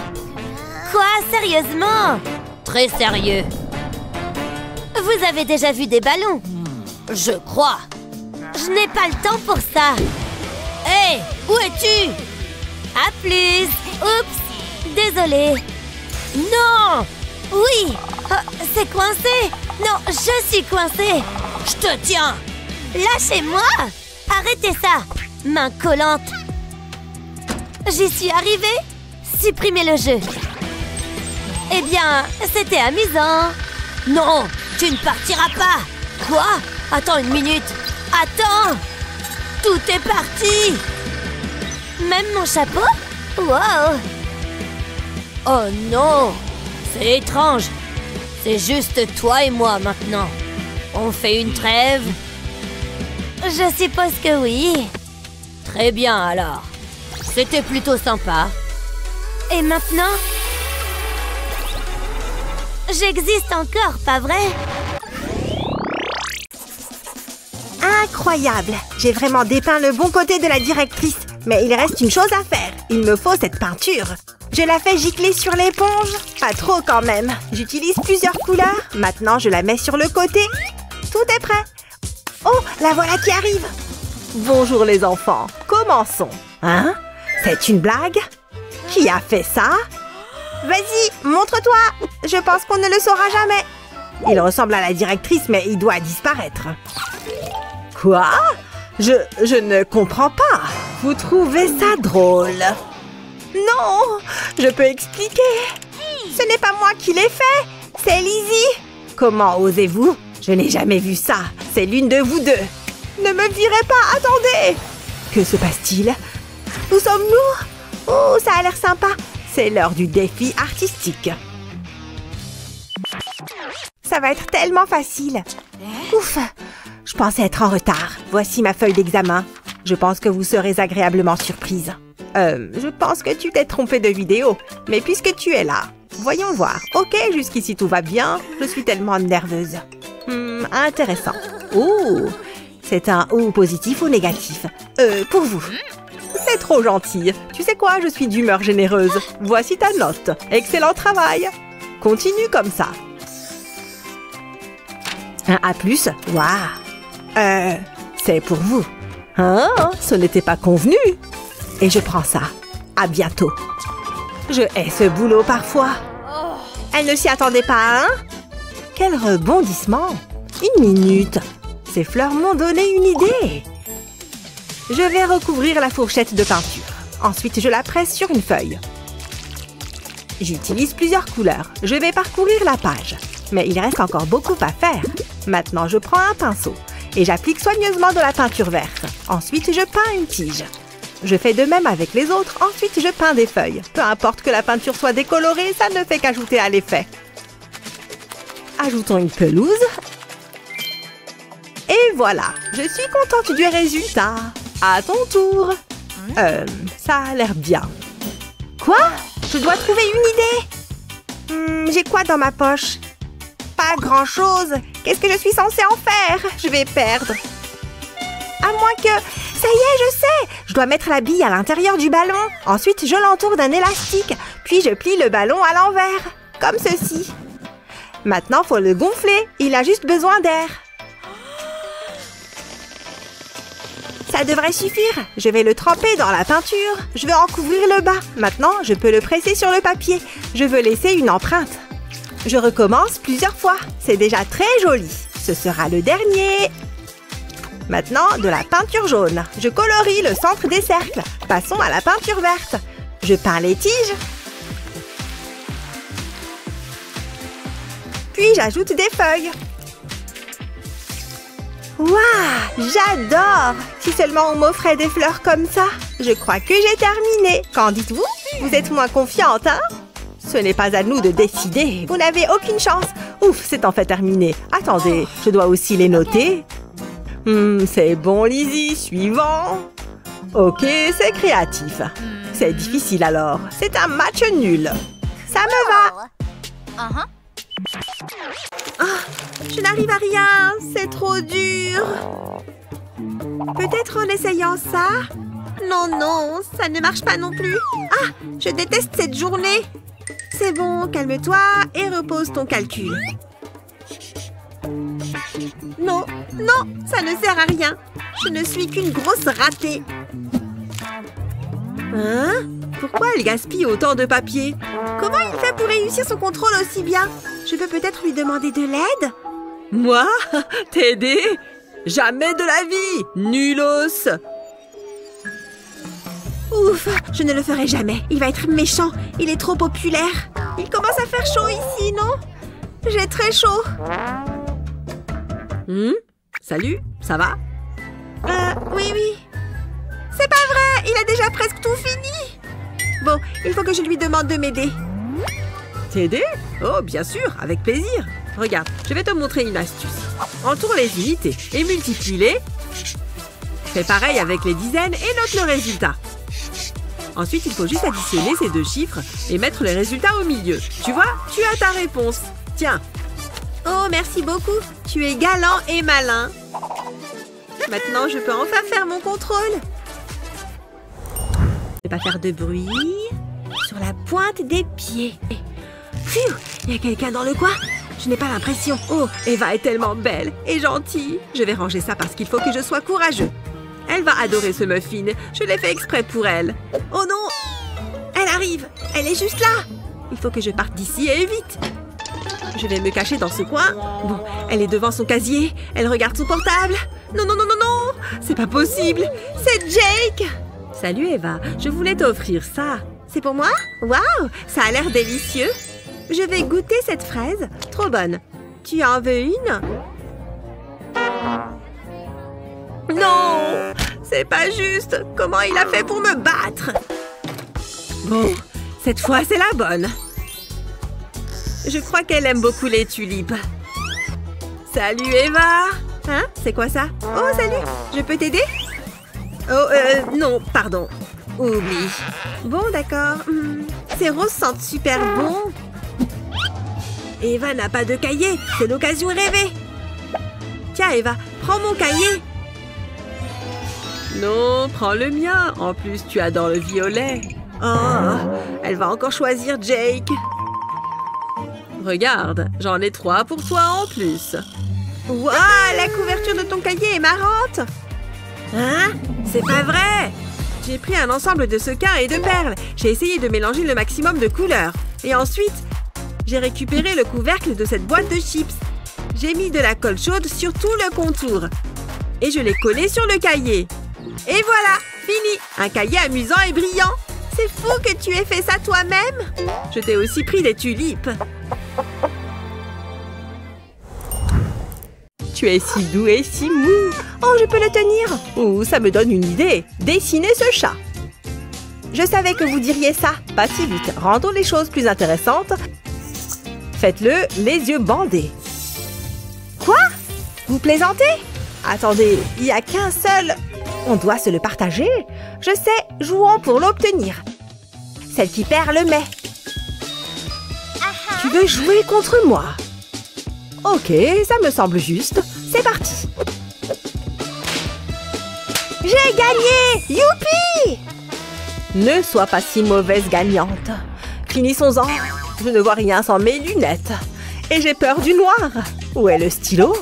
Quoi? Sérieusement? Très sérieux. Vous avez déjà vu des ballons? Je crois. Je n'ai pas le temps pour ça. Hé, où es-tu? À plus. Oups, désolée. Non. Oui. Oh, c'est coincé. Non, je suis coincée. Je te tiens. Lâchez-moi. Arrêtez ça. Main collante. J'y suis arrivée. Supprimez le jeu. Eh bien, c'était amusant. Non, tu ne partiras pas. Quoi? Attends une minute. Attends. Tout est parti. Même mon chapeau? Wow. Oh non. C'est étrange. C'est juste toi et moi maintenant. On fait une trêve? Je suppose que oui. Très bien alors. C'était plutôt sympa. Et maintenant? J'existe encore, pas vrai? Incroyable! J'ai vraiment dépeint le bon côté de la directrice. Mais il reste une chose à faire. Il me faut cette peinture. Je la fais gicler sur l'éponge. Pas trop quand même. J'utilise plusieurs couleurs. Maintenant, je la mets sur le côté. Tout est prêt. Oh, la voilà qui arrive. Bonjour les enfants. Commençons. Hein? C'est une blague? Qui a fait ça? Vas-y, montre-toi. Je pense qu'on ne le saura jamais. Il ressemble à la directrice, mais il doit disparaître. Quoi? Je ne comprends pas. Vous trouvez ça drôle? Non, je peux expliquer. Ce n'est pas moi qui l'ai fait, c'est Lizzie. Comment osez-vous? Je n'ai jamais vu ça. C'est l'une de vous deux. Ne me virez pas, attendez. Que se passe-t-il? Où sommes-nous? Oh, ça a l'air sympa. C'est l'heure du défi artistique. Ça va être tellement facile. Ouf, je pensais être en retard. Voici ma feuille d'examen. Je pense que vous serez agréablement surprise. Je pense que tu t'es trompée de vidéo. Mais puisque tu es là, voyons voir. Ok, jusqu'ici tout va bien. Je suis tellement nerveuse. Intéressant. Oh, c'est un ou positif ou négatif. Pour vous. C'est trop gentil. Tu sais quoi, je suis d'humeur généreuse. Voici ta note. Excellent travail. Continue comme ça. Un A+, waouh. C'est pour vous. Hein? Ce n'était pas convenu. Et je prends ça. À bientôt. Je hais ce boulot parfois. Elle ne s'y attendait pas, hein? Quel rebondissement. Une minute. Ces fleurs m'ont donné une idée. Je vais recouvrir la fourchette de peinture. Ensuite, je la presse sur une feuille. J'utilise plusieurs couleurs. Je vais parcourir la page. Mais il reste encore beaucoup à faire. Maintenant, je prends un pinceau et j'applique soigneusement de la peinture verte. Ensuite, je peins une tige. Je fais de même avec les autres. Ensuite, je peins des feuilles. Peu importe que la peinture soit décolorée, ça ne fait qu'ajouter à l'effet. Ajoutons une pelouse. Et voilà, je suis contente du résultat. À ton tour. Ça a l'air bien. Quoi? Je dois trouver une idée. J'ai quoi dans ma poche? Pas grand-chose. Qu'est-ce que je suis censée en faire? Je vais perdre. À moins que... Ça y est, je sais! Je dois mettre la bille à l'intérieur du ballon. Ensuite, je l'entoure d'un élastique. Puis, je plie le ballon à l'envers. Comme ceci. Maintenant, faut le gonfler. Il a juste besoin d'air. Ça devrait suffire. Je vais le tremper dans la peinture. Je veux en couvrir le bas. Maintenant, je peux le presser sur le papier. Je veux laisser une empreinte. Je recommence plusieurs fois. C'est déjà très joli. Ce sera le dernier. Maintenant, de la peinture jaune. Je colorie le centre des cercles. Passons à la peinture verte. Je peins les tiges. Puis, j'ajoute des feuilles. Waouh, j'adore! Si seulement on m'offrait des fleurs comme ça. Je crois que j'ai terminé. Qu'en dites-vous? Vous êtes moins confiante, hein? Ce n'est pas à nous de décider. Vous n'avez aucune chance. Ouf, c'est en fait terminé. Attendez, je dois aussi les noter. C'est bon, Lizzie. Suivant. Ok, c'est créatif. C'est difficile alors. C'est un match nul. Ça me va. Ah, je n'arrive à rien. C'est trop dur. Peut-être en essayant ça? Non, ça ne marche pas non plus. Ah, je déteste cette journée. C'est bon, calme-toi et repose ton calcul. Non, ça ne sert à rien. Je ne suis qu'une grosse ratée. Hein? Pourquoi elle gaspille autant de papier? Comment il fait pour réussir son contrôle aussi bien? Je peux peut-être lui demander de l'aide? Moi? T'aider? Jamais de la vie! Nulos! Ouf, je ne le ferai jamais. Il va être méchant. Il est trop populaire. Il commence à faire chaud ici, non? J'ai très chaud. Salut, ça va? Oui. C'est pas vrai, il a déjà presque tout fini. Bon, il faut que je lui demande de m'aider. T'aider? Oh, bien sûr, avec plaisir. Regarde, je vais te montrer une astuce. Entoure les unités et multiplie-les. Fais pareil avec les dizaines et note le résultat. Ensuite, il faut juste additionner ces deux chiffres et mettre les résultats au milieu. Tu vois, tu as ta réponse. Tiens. Oh, merci beaucoup. Tu es galant et malin. Maintenant, je peux enfin faire mon contrôle. Ne pas faire de bruit. Sur la pointe des pieds. Pfiou, il y a quelqu'un dans le coin. Je n'ai pas l'impression. Oh, Eva est tellement belle et gentille. Je vais ranger ça parce qu'il faut que je sois courageux. Elle va adorer ce muffin. Je l'ai fait exprès pour elle. Oh non! Elle arrive! Elle est juste là! Il faut que je parte d'ici et vite. Je vais me cacher dans ce coin. Bon, elle est devant son casier. Elle regarde son portable. Non! C'est pas possible! C'est Jake! Salut Eva, je voulais t'offrir ça. C'est pour moi? Waouh! Ça a l'air délicieux. Je vais goûter cette fraise. Trop bonne. Tu en veux une? Non! C'est pas juste! Comment il a fait pour me battre? Bon, cette fois, c'est la bonne. Je crois qu'elle aime beaucoup les tulipes. Salut, Eva! Hein? C'est quoi ça? Oh, salut! Je peux t'aider? Oh, non, pardon. Oublie. Bon, d'accord. Ces roses sentent super bon. Eva n'a pas de cahier. C'est l'occasion rêvée. Tiens, Eva, prends mon cahier. Non, prends le mien. En plus, tu adores le violet. Oh, elle va encore choisir Jake. Regarde, j'en ai 3 pour toi en plus. Waouh, la couverture de ton cahier est marrante. Hein? C'est pas vrai. J'ai pris un ensemble de sequins et de perles. J'ai essayé de mélanger le maximum de couleurs. Et ensuite, j'ai récupéré le couvercle de cette boîte de chips. J'ai mis de la colle chaude sur tout le contour. Et je l'ai collé sur le cahier. Et voilà, fini. Un cahier amusant et brillant. C'est fou que tu aies fait ça toi-même. Je t'ai aussi pris des tulipes. Tu es si doux et si mou. Oh, je peux le tenir. Oh, ça me donne une idée. Dessinez ce chat. Je savais que vous diriez ça. Pas si vite. Rendons les choses plus intéressantes. Faites-le les yeux bandés. Quoi? Vous plaisantez? Attendez, il n'y a qu'un seul. On doit se le partager. Je sais, jouons pour l'obtenir. Celle qui perd le met. Tu veux jouer contre moi? Ok, ça me semble juste. C'est parti. J'ai gagné! Youpi! Ne sois pas si mauvaise gagnante. Finissons-en. Je ne vois rien sans mes lunettes. Et j'ai peur du noir. Où est le stylo?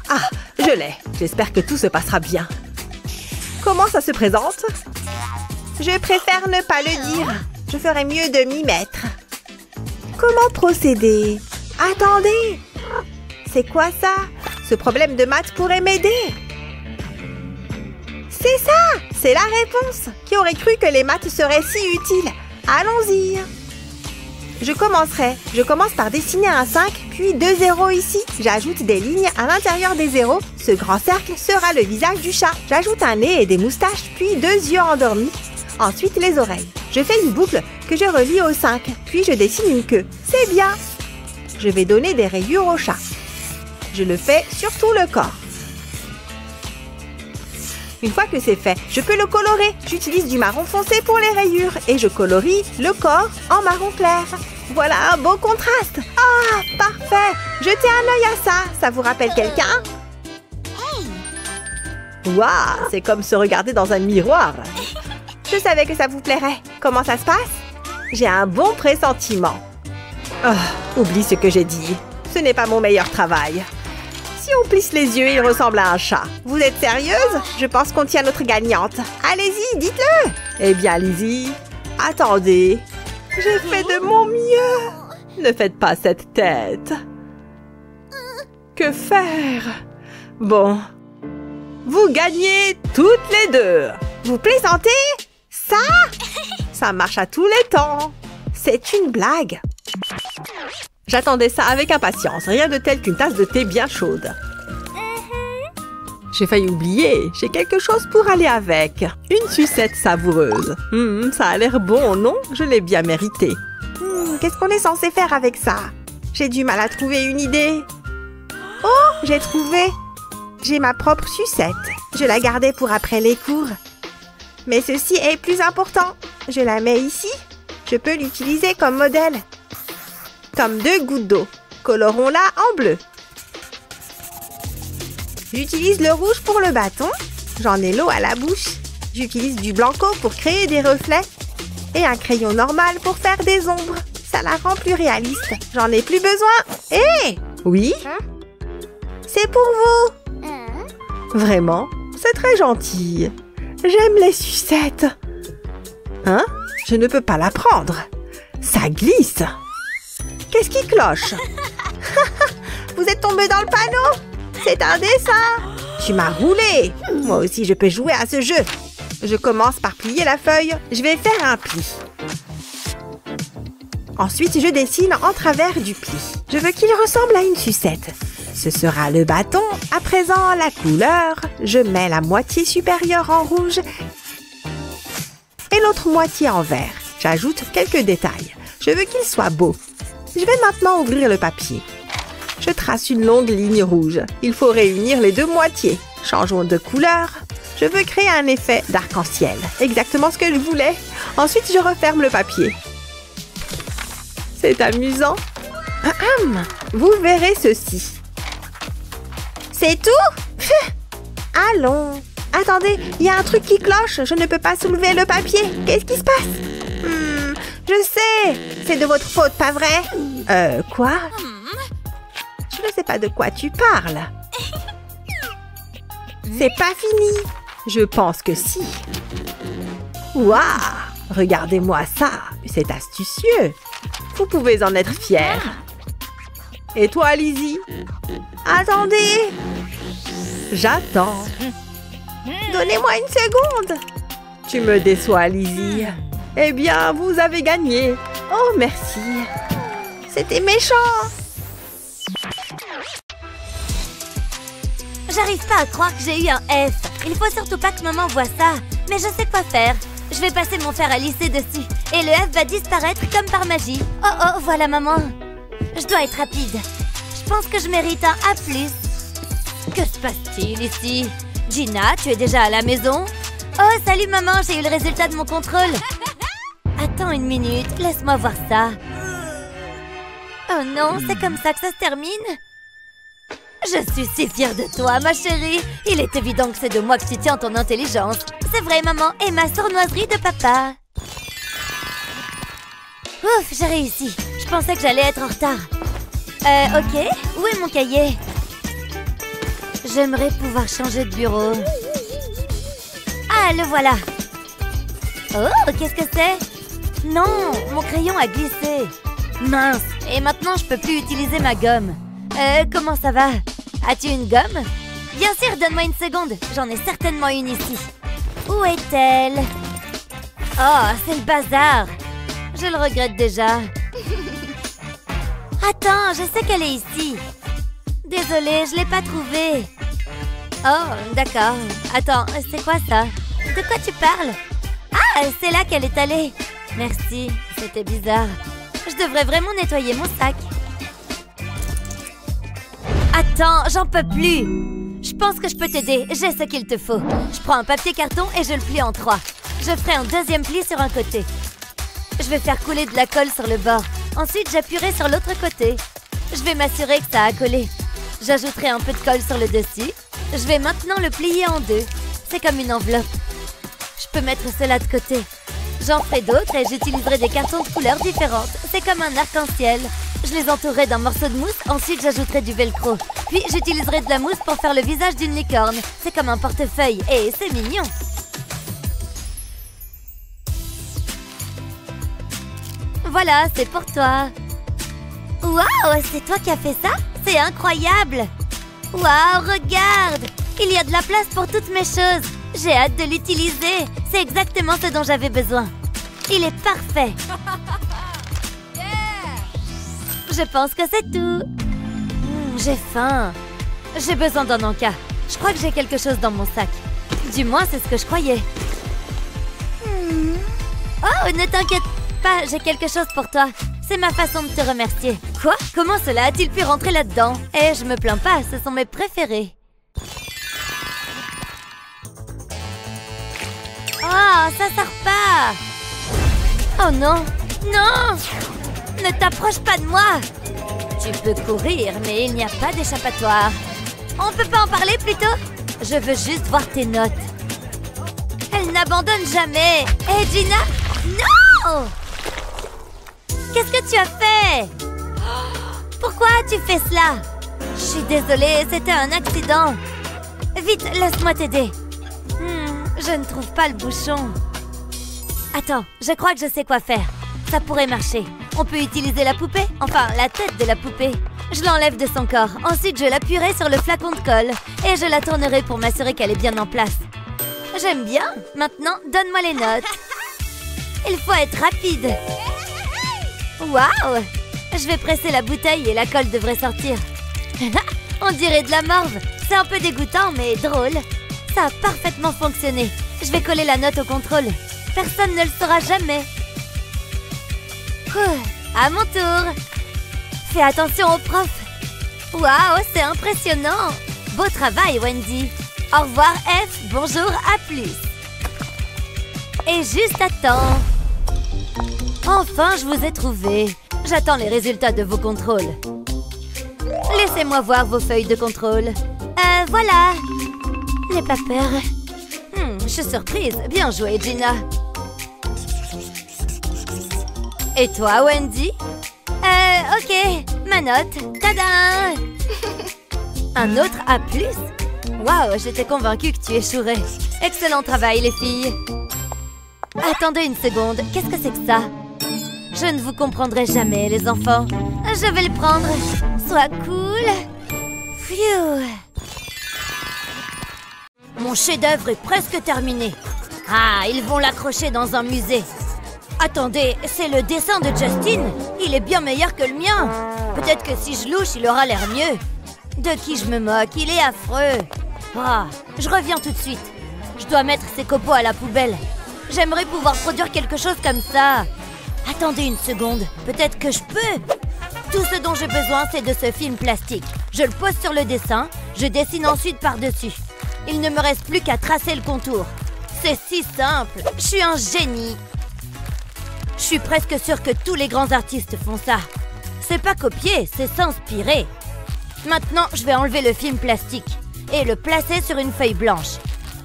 Ah, je l'ai. J'espère que tout se passera bien. Comment ça se présente? Je préfère ne pas le dire. Je ferais mieux de m'y mettre. Comment procéder? Attendez! C'est quoi ça? Ce problème de maths pourrait m'aider. C'est ça! C'est la réponse! Qui aurait cru que les maths seraient si utiles? Allons-y! Je commence par dessiner un 5, puis 2 zéros ici. J'ajoute des lignes à l'intérieur des zéros. Ce grand cercle sera le visage du chat. J'ajoute un nez et des moustaches, puis 2 yeux endormis. Ensuite, les oreilles. Je fais une boucle que je relie au 5, puis je dessine une queue. C'est bien! Je vais donner des rayures au chat. Je le fais sur tout le corps. Une fois que c'est fait, je peux le colorer. J'utilise du marron foncé pour les rayures et je colorie le corps en marron clair. Voilà un beau contraste. Ah, parfait! Jetez un œil à ça. Ça vous rappelle quelqu'un? Waouh, c'est comme se regarder dans un miroir. Je savais que ça vous plairait. Comment ça se passe? J'ai un bon pressentiment. Oh, oublie ce que j'ai dit. Ce n'est pas mon meilleur travail. Si on plisse les yeux, il ressemble à un chat. Vous êtes sérieuse? Je pense qu'on tient notre gagnante. Allez-y, dites-le! Eh bien, Lizzie, attendez. J'ai fait de mon mieux. Ne faites pas cette tête. Que faire? Bon. Vous gagnez toutes les deux. Vous plaisantez? Ça? Ça marche à tous les temps. C'est une blague. J'attendais ça avec impatience, rien de tel qu'une tasse de thé bien chaude. J'ai failli oublier, j'ai quelque chose pour aller avec. Une sucette savoureuse. Ça a l'air bon, non? Je l'ai bien mérité. Qu'est-ce qu'on est censé faire avec ça? J'ai du mal à trouver une idée. Oh, j'ai trouvé. J'ai ma propre sucette. Je la gardais pour après les cours. Mais ceci est plus important. Je la mets ici. Je peux l'utiliser comme modèle. Comme 2 gouttes d'eau. Colorons-la en bleu. J'utilise le rouge pour le bâton. J'en ai l'eau à la bouche. J'utilise du blanco pour créer des reflets. Et un crayon normal pour faire des ombres. Ça la rend plus réaliste. J'en ai plus besoin. Hé! Oui? C'est pour vous. Vraiment? C'est très gentil. J'aime les sucettes. Hein? Je ne peux pas la prendre. Ça glisse. Qu'est-ce qui cloche? Vous êtes tombé dans le panneau? C'est un dessin. Tu m'as roulé. Moi aussi, je peux jouer à ce jeu. Je commence par plier la feuille. Je vais faire un pli. Ensuite, je dessine en travers du pli. Je veux qu'il ressemble à une sucette. Ce sera le bâton. À présent, la couleur. Je mets la moitié supérieure en rouge et l'autre moitié en vert. J'ajoute quelques détails. Je veux qu'il soit beau. Je vais maintenant ouvrir le papier. Je trace une longue ligne rouge. Il faut réunir les 2 moitiés. Changeons de couleur. Je veux créer un effet d'arc-en-ciel. Exactement ce que je voulais. Ensuite, je referme le papier. C'est amusant. Vous verrez ceci. C'est tout? Allons. Attendez, il y a un truc qui cloche. Je ne peux pas soulever le papier. Qu'est-ce qui se passe? Je sais. C'est de votre faute, pas vrai? Quoi? Je ne sais pas de quoi tu parles. C'est pas fini. Je pense que si. Waouh! Regardez-moi ça. C'est astucieux. Vous pouvez en être fiers. Et toi, Lizzie? Attendez. J'attends. Donnez-moi une seconde. Tu me déçois, Lizzie. Eh bien, vous avez gagné. Oh, merci. C'était méchant. J'arrive pas à croire que j'ai eu un F. Il faut surtout pas que maman voie ça. Mais je sais quoi faire. Je vais passer mon fer à lisser dessus. Et le F va disparaître comme par magie. Oh oh, voilà maman. Je dois être rapide. Je pense que je mérite un A+. Que se passe-t-il ici? Gina, tu es déjà à la maison? Oh, salut maman, j'ai eu le résultat de mon contrôle. Attends une minute, laisse-moi voir ça. Oh non, c'est comme ça que ça se termine? Je suis si fière de toi, ma chérie. Il est évident que c'est de moi que tu tiens ton intelligence. C'est vrai, maman, et ma sournoiserie de papa. Ouf, j'ai réussi. Je pensais que j'allais être en retard. Ok. Où est mon cahier? J'aimerais pouvoir changer de bureau. Ah, le voilà. Oh, qu'est-ce que c'est? Non, mon crayon a glissé. Mince, et maintenant je peux plus utiliser ma gomme. Comment ça va? As-tu une gomme? Bien sûr, donne-moi une seconde. J'en ai certainement une ici. Où est-elle? Oh, c'est le bazar. Je le regrette déjà. Attends, je sais qu'elle est ici. Désolée, je l'ai pas trouvée. Oh, d'accord. Attends, c'est quoi ça? De quoi tu parles? Ah, c'est là qu'elle est allée. Merci, c'était bizarre. Je devrais vraiment nettoyer mon sac. Attends, j'en peux plus. Je pense que je peux t'aider, j'ai ce qu'il te faut. Je prends un papier carton et je le plie en 3. Je ferai un deuxième pli sur un côté. Je vais faire couler de la colle sur le bord. Ensuite, j'appuierai sur l'autre côté. Je vais m'assurer que ça a collé. J'ajouterai un peu de colle sur le dessus. Je vais maintenant le plier en 2. C'est comme une enveloppe. Je peux mettre cela de côté. J'en ferai d'autres et j'utiliserai des cartons de couleurs différentes. C'est comme un arc-en-ciel. Je les entourerai d'un morceau de mousse, ensuite j'ajouterai du velcro. Puis j'utiliserai de la mousse pour faire le visage d'une licorne. C'est comme un portefeuille et c'est mignon. Voilà, c'est pour toi. Waouh, c'est toi qui as fait ça? C'est incroyable. Waouh, regarde! Il y a de la place pour toutes mes choses. J'ai hâte de l'utiliser. C'est exactement ce dont j'avais besoin. Il est parfait. Je pense que c'est tout. J'ai faim. J'ai besoin d'un encas. Je crois que j'ai quelque chose dans mon sac. Du moins, c'est ce que je croyais. Oh, ne t'inquiète pas, j'ai quelque chose pour toi. C'est ma façon de te remercier. Quoi? Comment cela a-t-il pu rentrer là-dedans? Eh, je me plains pas, ce sont mes préférés. Oh, ça sort pas! Oh non! Non! Ne t'approche pas de moi! Tu peux courir, mais il n'y a pas d'échappatoire. On peut pas en parler plutôt? Je veux juste voir tes notes. Elle n'abandonne jamais! Hé, Gina! Non! Qu'est-ce que tu as fait? Pourquoi as-tu fait cela? Je suis désolée, c'était un accident. Vite, laisse-moi t'aider. Je ne trouve pas le bouchon. Attends, je crois que je sais quoi faire. Ça pourrait marcher. On peut utiliser la poupée, enfin la tête de la poupée. Je l'enlève de son corps. Ensuite, je l'appuierai sur le flacon de colle et je la tournerai pour m'assurer qu'elle est bien en place. J'aime bien. Maintenant, donne-moi les notes. Il faut être rapide. Waouh! Je vais presser la bouteille et la colle devrait sortir. On dirait de la morve. C'est un peu dégoûtant, mais drôle. Ça a parfaitement fonctionné. Je vais coller la note au contrôle. Personne ne le saura jamais. À mon tour. Fais attention au prof. Waouh, c'est impressionnant. Beau travail, Wendy. Au revoir, F. Bonjour, à plus. Et juste à temps. Enfin, je vous ai trouvé. J'attends les résultats de vos contrôles. Laissez-moi voir vos feuilles de contrôle. Voilà. N'aie pas peur. Je suis surprise. Bien joué, Gina. Et toi, Wendy? Ok. Ma note. Tada! Un autre A+. Waouh, j'étais convaincue que tu échouerais. Excellent travail, les filles. Attendez une seconde. Qu'est-ce que c'est que ça? Je ne vous comprendrai jamais, les enfants. Je vais le prendre. Sois cool. Phew. Mon chef-d'œuvre est presque terminé. Ah, ils vont l'accrocher dans un musée. Attendez, c'est le dessin de Justin? Il est bien meilleur que le mien. Peut-être que si je louche, il aura l'air mieux. De qui je me moque? Il est affreux. Ah, je reviens tout de suite. Je dois mettre ces copeaux à la poubelle. J'aimerais pouvoir produire quelque chose comme ça. Attendez une seconde. Peut-être que je peux. Tout ce dont j'ai besoin, c'est de ce film plastique. Je le pose sur le dessin. Je dessine ensuite par-dessus. Il ne me reste plus qu'à tracer le contour. C'est si simple. Je suis un génie. Je suis presque sûre que tous les grands artistes font ça. C'est pas copier, c'est s'inspirer. Maintenant, je vais enlever le film plastique et le placer sur une feuille blanche.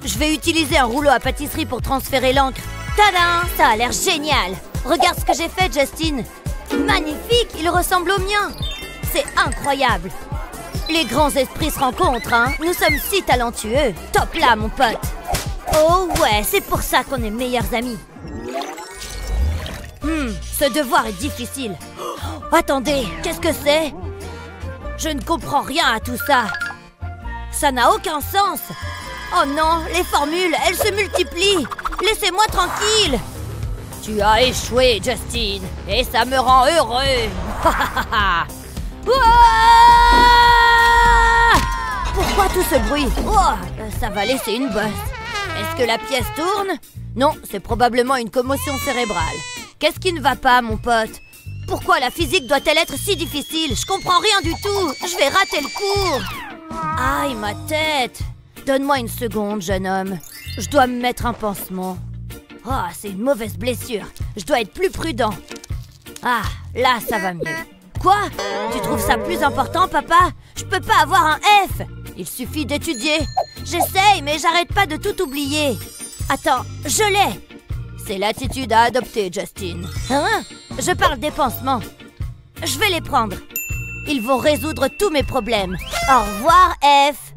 Je vais utiliser un rouleau à pâtisserie pour transférer l'encre. Tadam! Ça a l'air génial! Regarde ce que j'ai fait, Justin! Magnifique! Il ressemble au mien! C'est incroyable! Les grands esprits se rencontrent, hein? Nous sommes si talentueux! Top là, mon pote! Oh ouais, c'est pour ça qu'on est meilleurs amis! Ce devoir est difficile. Oh, attendez, qu'est-ce que c'est? Je ne comprends rien à tout ça. Ça n'a aucun sens. Oh non, les formules, elles se multiplient. Laissez-moi tranquille. Tu as échoué, Justin, et ça me rend heureux. Pourquoi tout ce bruit? Oh, ça va laisser une bosse. Est-ce que la pièce tourne? Non, c'est probablement une commotion cérébrale. Qu'est-ce qui ne va pas, mon pote? Pourquoi la physique doit-elle être si difficile? Je comprends rien du tout. Je vais rater le cours. Aïe, ma tête. Donne-moi une seconde, jeune homme. Je dois me mettre un pansement. Oh, c'est une mauvaise blessure. Je dois être plus prudent. Ah, là, ça va mieux. Quoi? Tu trouves ça plus important, papa? Je peux pas avoir un F. Il suffit d'étudier. J'essaye, mais j'arrête pas de tout oublier. Attends, je l'ai. C'est l'attitude à adopter, Justin. Hein? Je parle des pansements. Je vais les prendre. Ils vont résoudre tous mes problèmes. Au revoir, F.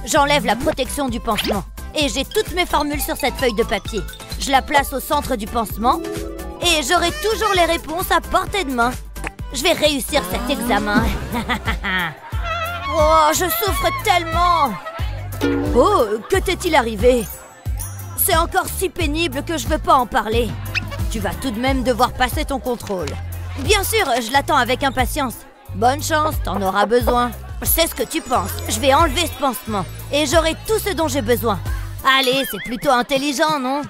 J'enlève la protection du pansement. Et j'ai toutes mes formules sur cette feuille de papier. Je la place au centre du pansement. Et j'aurai toujours les réponses à portée de main. Je vais réussir cet examen. Oh, je souffre tellement. Oh, que t'est-il arrivé? C'est encore si pénible que je veux pas en parler. Tu vas tout de même devoir passer ton contrôle. Bien sûr, je l'attends avec impatience. Bonne chance, t'en auras besoin. Je sais ce que tu penses. Je vais enlever ce pansement et j'aurai tout ce dont j'ai besoin. Allez, c'est plutôt intelligent, non?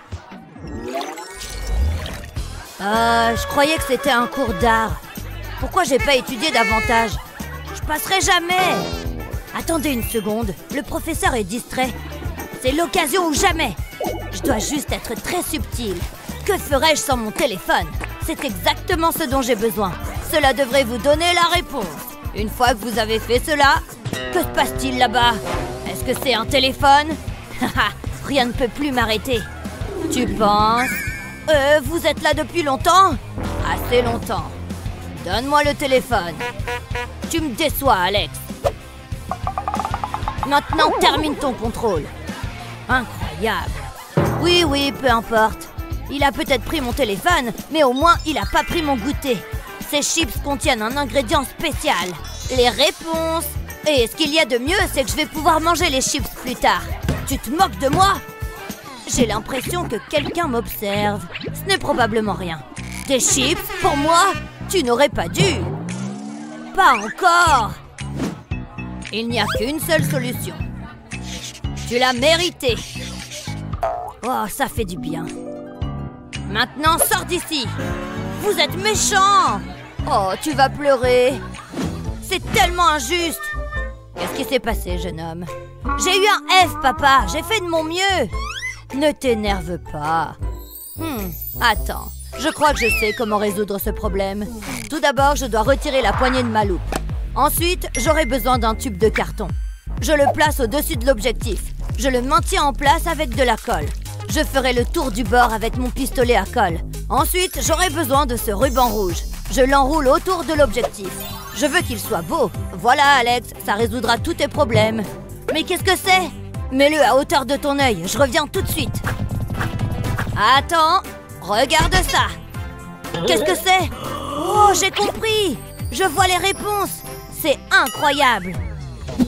Je croyais que c'était un cours d'art. Pourquoi j'ai pas étudié davantage? Je passerai jamais. Attendez une seconde, le professeur est distrait. C'est l'occasion ou jamais. Je dois juste être très subtil. Que ferais-je sans mon téléphone? C'est exactement ce dont j'ai besoin. Cela devrait vous donner la réponse. Une fois que vous avez fait cela, que se passe-t-il là-bas? Est-ce que c'est un téléphone? Rien ne peut plus m'arrêter. Tu penses? Vous êtes là depuis longtemps? Assez longtemps. Donne-moi le téléphone. Tu me déçois, Alex. Maintenant, termine ton contrôle. Incroyable. Oui, peu importe. Il a peut-être pris mon téléphone, mais au moins, il n'a pas pris mon goûter. Ces chips contiennent un ingrédient spécial. Les réponses. Et ce qu'il y a de mieux, c'est que je vais pouvoir manger les chips plus tard. Tu te moques de moi? J'ai l'impression que quelqu'un m'observe. Ce n'est probablement rien. Des chips pour moi? Tu n'aurais pas dû. Pas encore. Il n'y a qu'une seule solution. Tu l'as mérité. Oh, ça fait du bien. Maintenant, sors d'ici. Vous êtes méchant. Oh, tu vas pleurer. C'est tellement injuste. Qu'est-ce qui s'est passé, jeune homme? J'ai eu un F, papa. J'ai fait de mon mieux. Ne t'énerve pas. Attends. Je crois que je sais comment résoudre ce problème. Tout d'abord, je dois retirer la poignée de ma loupe. Ensuite, j'aurai besoin d'un tube de carton. Je le place au-dessus de l'objectif. Je le maintiens en place avec de la colle. Je ferai le tour du bord avec mon pistolet à colle. Ensuite, j'aurai besoin de ce ruban rouge. Je l'enroule autour de l'objectif. Je veux qu'il soit beau. Voilà, Alex, ça résoudra tous tes problèmes. Mais qu'est-ce que c'est? Mets-le à hauteur de ton œil. Je reviens tout de suite. Attends. Regarde ça. Qu'est-ce que c'est? Oh, j'ai compris. Je vois les réponses. C'est incroyable.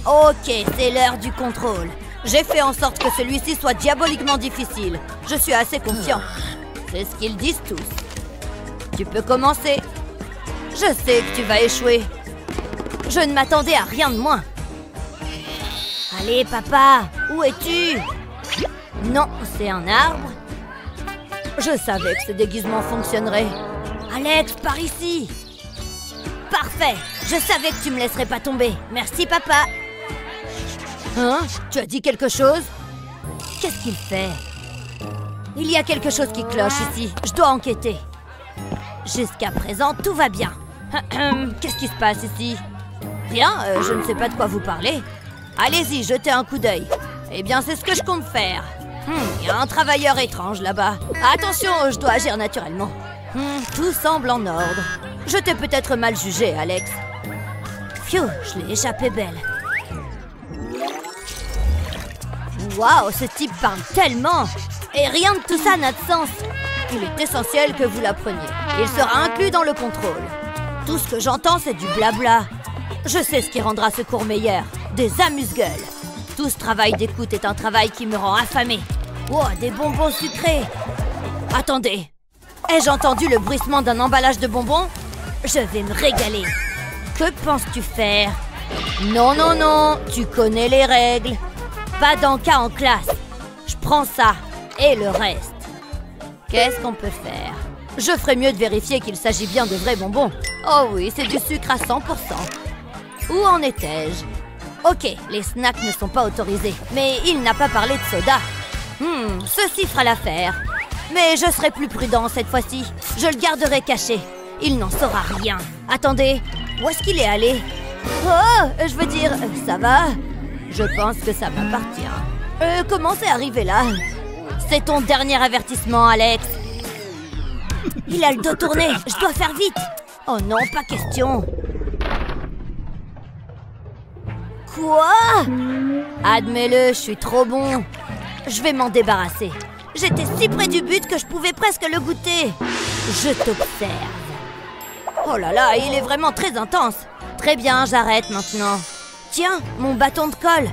Ok, c'est l'heure du contrôle. J'ai fait en sorte que celui-ci soit diaboliquement difficile. Je suis assez confiant. C'est ce qu'ils disent tous. Tu peux commencer. Je sais que tu vas échouer. Je ne m'attendais à rien de moins. Allez, papa, où es-tu? Non, c'est un arbre. Je savais que ce déguisement fonctionnerait. Alex, par ici. Parfait. Je savais que tu me laisserais pas tomber. Merci, papa. Hein? Tu as dit quelque chose? Qu'est-ce qu'il fait? Il y a quelque chose qui cloche ici. Je dois enquêter. Jusqu'à présent, tout va bien. Qu'est-ce qui se passe ici? Rien, je ne sais pas de quoi vous parlez. Allez-y, jetez un coup d'œil. Eh bien, c'est ce que je compte faire. Il y a un travailleur étrange là-bas. Attention, je dois agir naturellement. Tout semble en ordre. Je t'ai peut-être mal jugé, Alex. Phew, je l'ai échappé belle. Waouh, ce type parle tellement. Et rien de tout ça n'a de sens. Il est essentiel que vous l'appreniez. Il sera inclus dans le contrôle. Tout ce que j'entends, c'est du blabla. Je sais ce qui rendra ce cours meilleur. Des amuse-gueules. Tout ce travail d'écoute est un travail qui me rend affamée. Wow, des bonbons sucrés. Attendez. Ai-je entendu le bruissement d'un emballage de bonbons? Je vais me régaler. Que penses-tu faire? Non, non, non. Tu connais les règles. Pas d'encas en classe. Je prends ça. Et le reste. Qu'est-ce qu'on peut faire? Je ferais mieux de vérifier qu'il s'agit bien de vrais bonbons. Oh oui, c'est du sucre à 100%. Où en étais-je? Ok, les snacks ne sont pas autorisés. Mais il n'a pas parlé de soda. Ceci fera l'affaire. Mais je serai plus prudent cette fois-ci. Je le garderai caché. Il n'en saura rien. Attendez, où est-ce qu'il est allé? Oh, je veux dire, ça va? Je pense que ça m'appartient. Comment c'est arrivé là? C'est ton dernier avertissement, Alex. Il a le dos tourné. Je dois faire vite. Oh non, pas question. Quoi? Admets-le, je suis trop bon. Je vais m'en débarrasser. J'étais si près du but que je pouvais presque le goûter. Je t'observe. Oh là là, il est vraiment très intense. Très bien, j'arrête maintenant. Tiens, mon bâton de colle.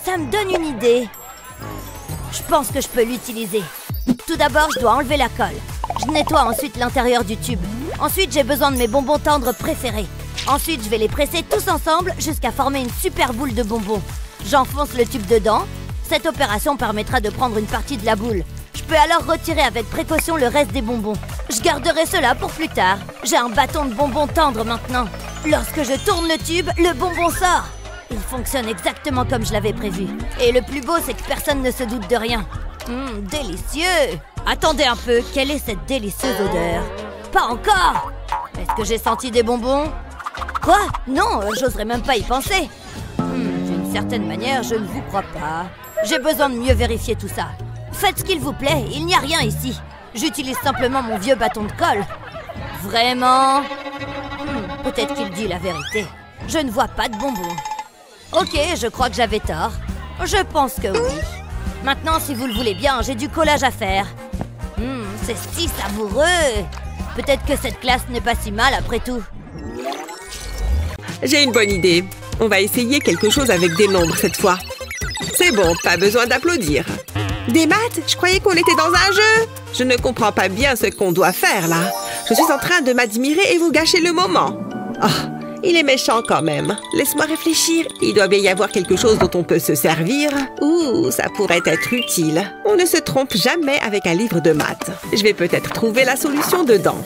Ça me donne une idée. Je pense que je peux l'utiliser. Tout d'abord, je dois enlever la colle. Je nettoie ensuite l'intérieur du tube. Ensuite, j'ai besoin de mes bonbons tendres préférés. Ensuite, je vais les presser tous ensemble jusqu'à former une super boule de bonbons. J'enfonce le tube dedans. Cette opération permettra de prendre une partie de la boule. Je peux alors retirer avec précaution le reste des bonbons. Je garderai cela pour plus tard. J'ai un bâton de bonbons tendre maintenant. Lorsque je tourne le tube, le bonbon sort. Il fonctionne exactement comme je l'avais prévu. Et le plus beau, c'est que personne ne se doute de rien. Délicieux! Attendez un peu, quelle est cette délicieuse odeur? Pas encore! Est-ce que j'ai senti des bonbons? Quoi? Non, j'oserais même pas y penser. D'une certaine manière, je ne vous crois pas. J'ai besoin de mieux vérifier tout ça. Faites ce qu'il vous plaît, il n'y a rien ici. J'utilise simplement mon vieux bâton de colle. Vraiment? Peut-être qu'il dit la vérité. Je ne vois pas de bonbons. Ok, je crois que j'avais tort. Je pense que oui. Maintenant, si vous le voulez bien, j'ai du collage à faire. C'est si savoureux. Peut-être que cette classe n'est pas si mal après tout. J'ai une bonne idée. On va essayer quelque chose avec des nombres cette fois. C'est bon, pas besoin d'applaudir. Des maths? Je croyais qu'on était dans un jeu. Je ne comprends pas bien ce qu'on doit faire là. Je suis en train de m'admirer et vous gâchez le moment. Oh, il est méchant quand même. Laisse-moi réfléchir. Il doit bien y avoir quelque chose dont on peut se servir. Ouh, ça pourrait être utile. On ne se trompe jamais avec un livre de maths. Je vais peut-être trouver la solution dedans.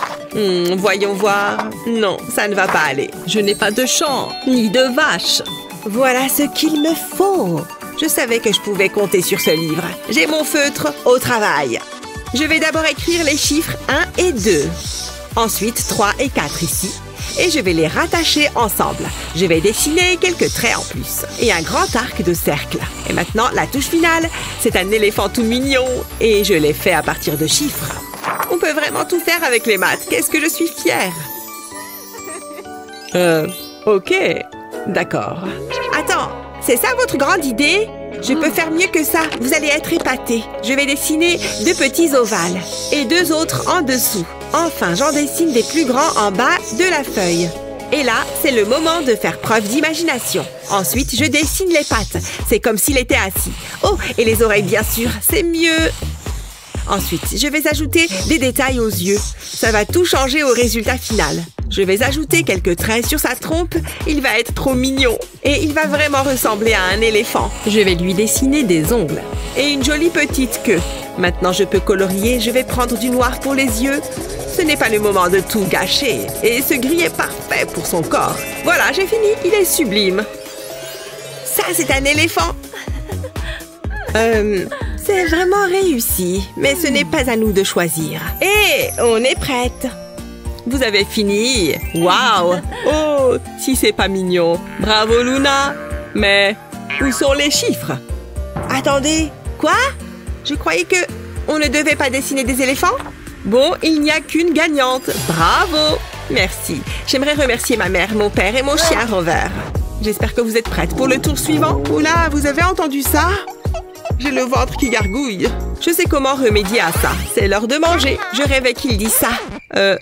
Voyons voir. Non, ça ne va pas aller. Je n'ai pas de champ, ni de vache. Voilà ce qu'il me faut. Je savais que je pouvais compter sur ce livre. J'ai mon feutre au travail. Je vais d'abord écrire les chiffres 1 et 2. Ensuite, 3 et 4 ici. Et je vais les rattacher ensemble. Je vais dessiner quelques traits en plus. Et un grand arc de cercle. Et maintenant, la touche finale, c'est un éléphant tout mignon. Et je l'ai fait à partir de chiffres. On peut vraiment tout faire avec les maths. Qu'est-ce que je suis fière. Ok. D'accord. Attends, c'est ça votre grande idée? Je peux faire mieux que ça. Vous allez être épatés. Je vais dessiner 2 petits ovales et 2 autres en dessous. Enfin, j'en dessine des plus grands en bas de la feuille. Et là, c'est le moment de faire preuve d'imagination. Ensuite, je dessine les pattes. C'est comme s'il était assis. Oh, et les oreilles, bien sûr, c'est mieux. Ensuite, je vais ajouter des détails aux yeux. Ça va tout changer au résultat final. Je vais ajouter quelques traits sur sa trompe. Il va être trop mignon. Et il va vraiment ressembler à un éléphant. Je vais lui dessiner des ongles. Et une jolie petite queue. Maintenant, je peux colorier. Je vais prendre du noir pour les yeux. Ce n'est pas le moment de tout gâcher. Et ce gris est parfait pour son corps. Voilà, j'ai fini. Il est sublime. Ça, c'est un éléphant. C'est vraiment réussi. Mais ce n'est pas à nous de choisir. Et on est prête. Vous avez fini. Waouh! Oh, si c'est pas mignon. Bravo, Luna. Mais où sont les chiffres? Attendez, quoi? Je croyais que on ne devait pas dessiner des éléphants? Bon, il n'y a qu'une gagnante. Bravo! Merci. J'aimerais remercier ma mère, mon père et mon chien Rover. J'espère que vous êtes prêtes pour le tour suivant. Oula, vous avez entendu ça? J'ai le ventre qui gargouille. Je sais comment remédier à ça. C'est l'heure de manger. Je rêvais qu'il dise ça.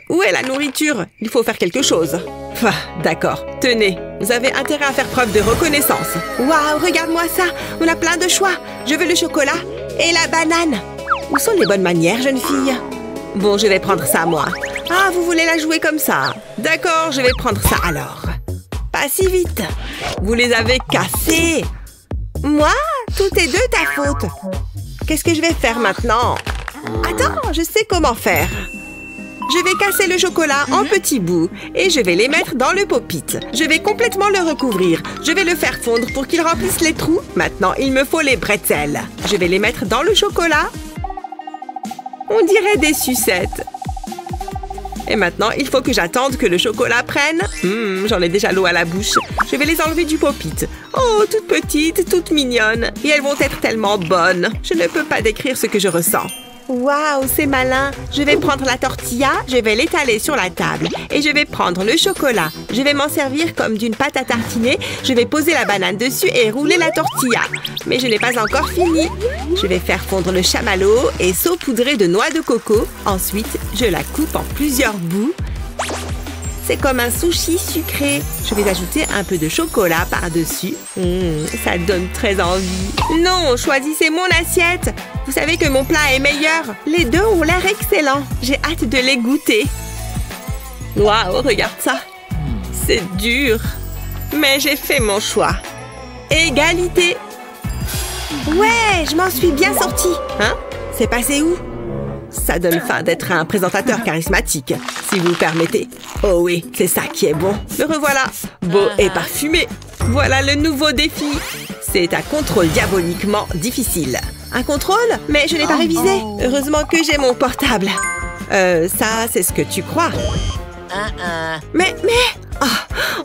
Où est la nourriture? Il faut faire quelque chose. D'accord. Tenez, vous avez intérêt à faire preuve de reconnaissance. Waouh, regarde-moi ça. On a plein de choix. Je veux le chocolat et la banane. Où sont les bonnes manières, jeune fille? Bon, je vais prendre ça, moi. Ah, vous voulez la jouer comme ça? D'accord, je vais prendre ça alors. Pas si vite. Vous les avez cassés. Moi? Tout est de ta faute. Qu'est-ce que je vais faire maintenant? Attends, je sais comment faire. Je vais casser le chocolat en petits bouts et je vais les mettre dans le pop-it. Je vais complètement le recouvrir. Je vais le faire fondre pour qu'il remplisse les trous. Maintenant, il me faut les bretzels. Je vais les mettre dans le chocolat. On dirait des sucettes. Et maintenant, il faut que j'attende que le chocolat prenne. J'en ai déjà l'eau à la bouche. Je vais les enlever du pop-it. Oh, toutes petites, toutes mignonnes. Et elles vont être tellement bonnes. Je ne peux pas décrire ce que je ressens. Waouh, c'est malin. Je vais prendre la tortilla, je vais l'étaler sur la table. Et je vais prendre le chocolat. Je vais m'en servir comme d'une pâte à tartiner. Je vais poser la banane dessus et rouler la tortilla. Mais je n'ai pas encore fini. Je vais faire fondre le chamallow et saupoudrer de noix de coco. Ensuite, je la coupe en plusieurs bouts. C'est comme un sushi sucré. Je vais ajouter un peu de chocolat par-dessus. Ça donne très envie. Non, choisissez mon assiette. Vous savez que mon plat est meilleur. Les deux ont l'air excellents. J'ai hâte de les goûter. Waouh, regarde ça. C'est dur. Mais j'ai fait mon choix. Égalité. Ouais, je m'en suis bien sortie. Hein? C'est passé où? Ça donne faim d'être un présentateur charismatique, si vous permettez. Oh oui, c'est ça qui est bon. Le revoilà, beau et parfumé. Voilà le nouveau défi. C'est un contrôle diaboliquement difficile. Un contrôle? Mais je n'ai pas révisé. Heureusement que j'ai mon portable. Ça, c'est ce que tu crois. Mais... Oh,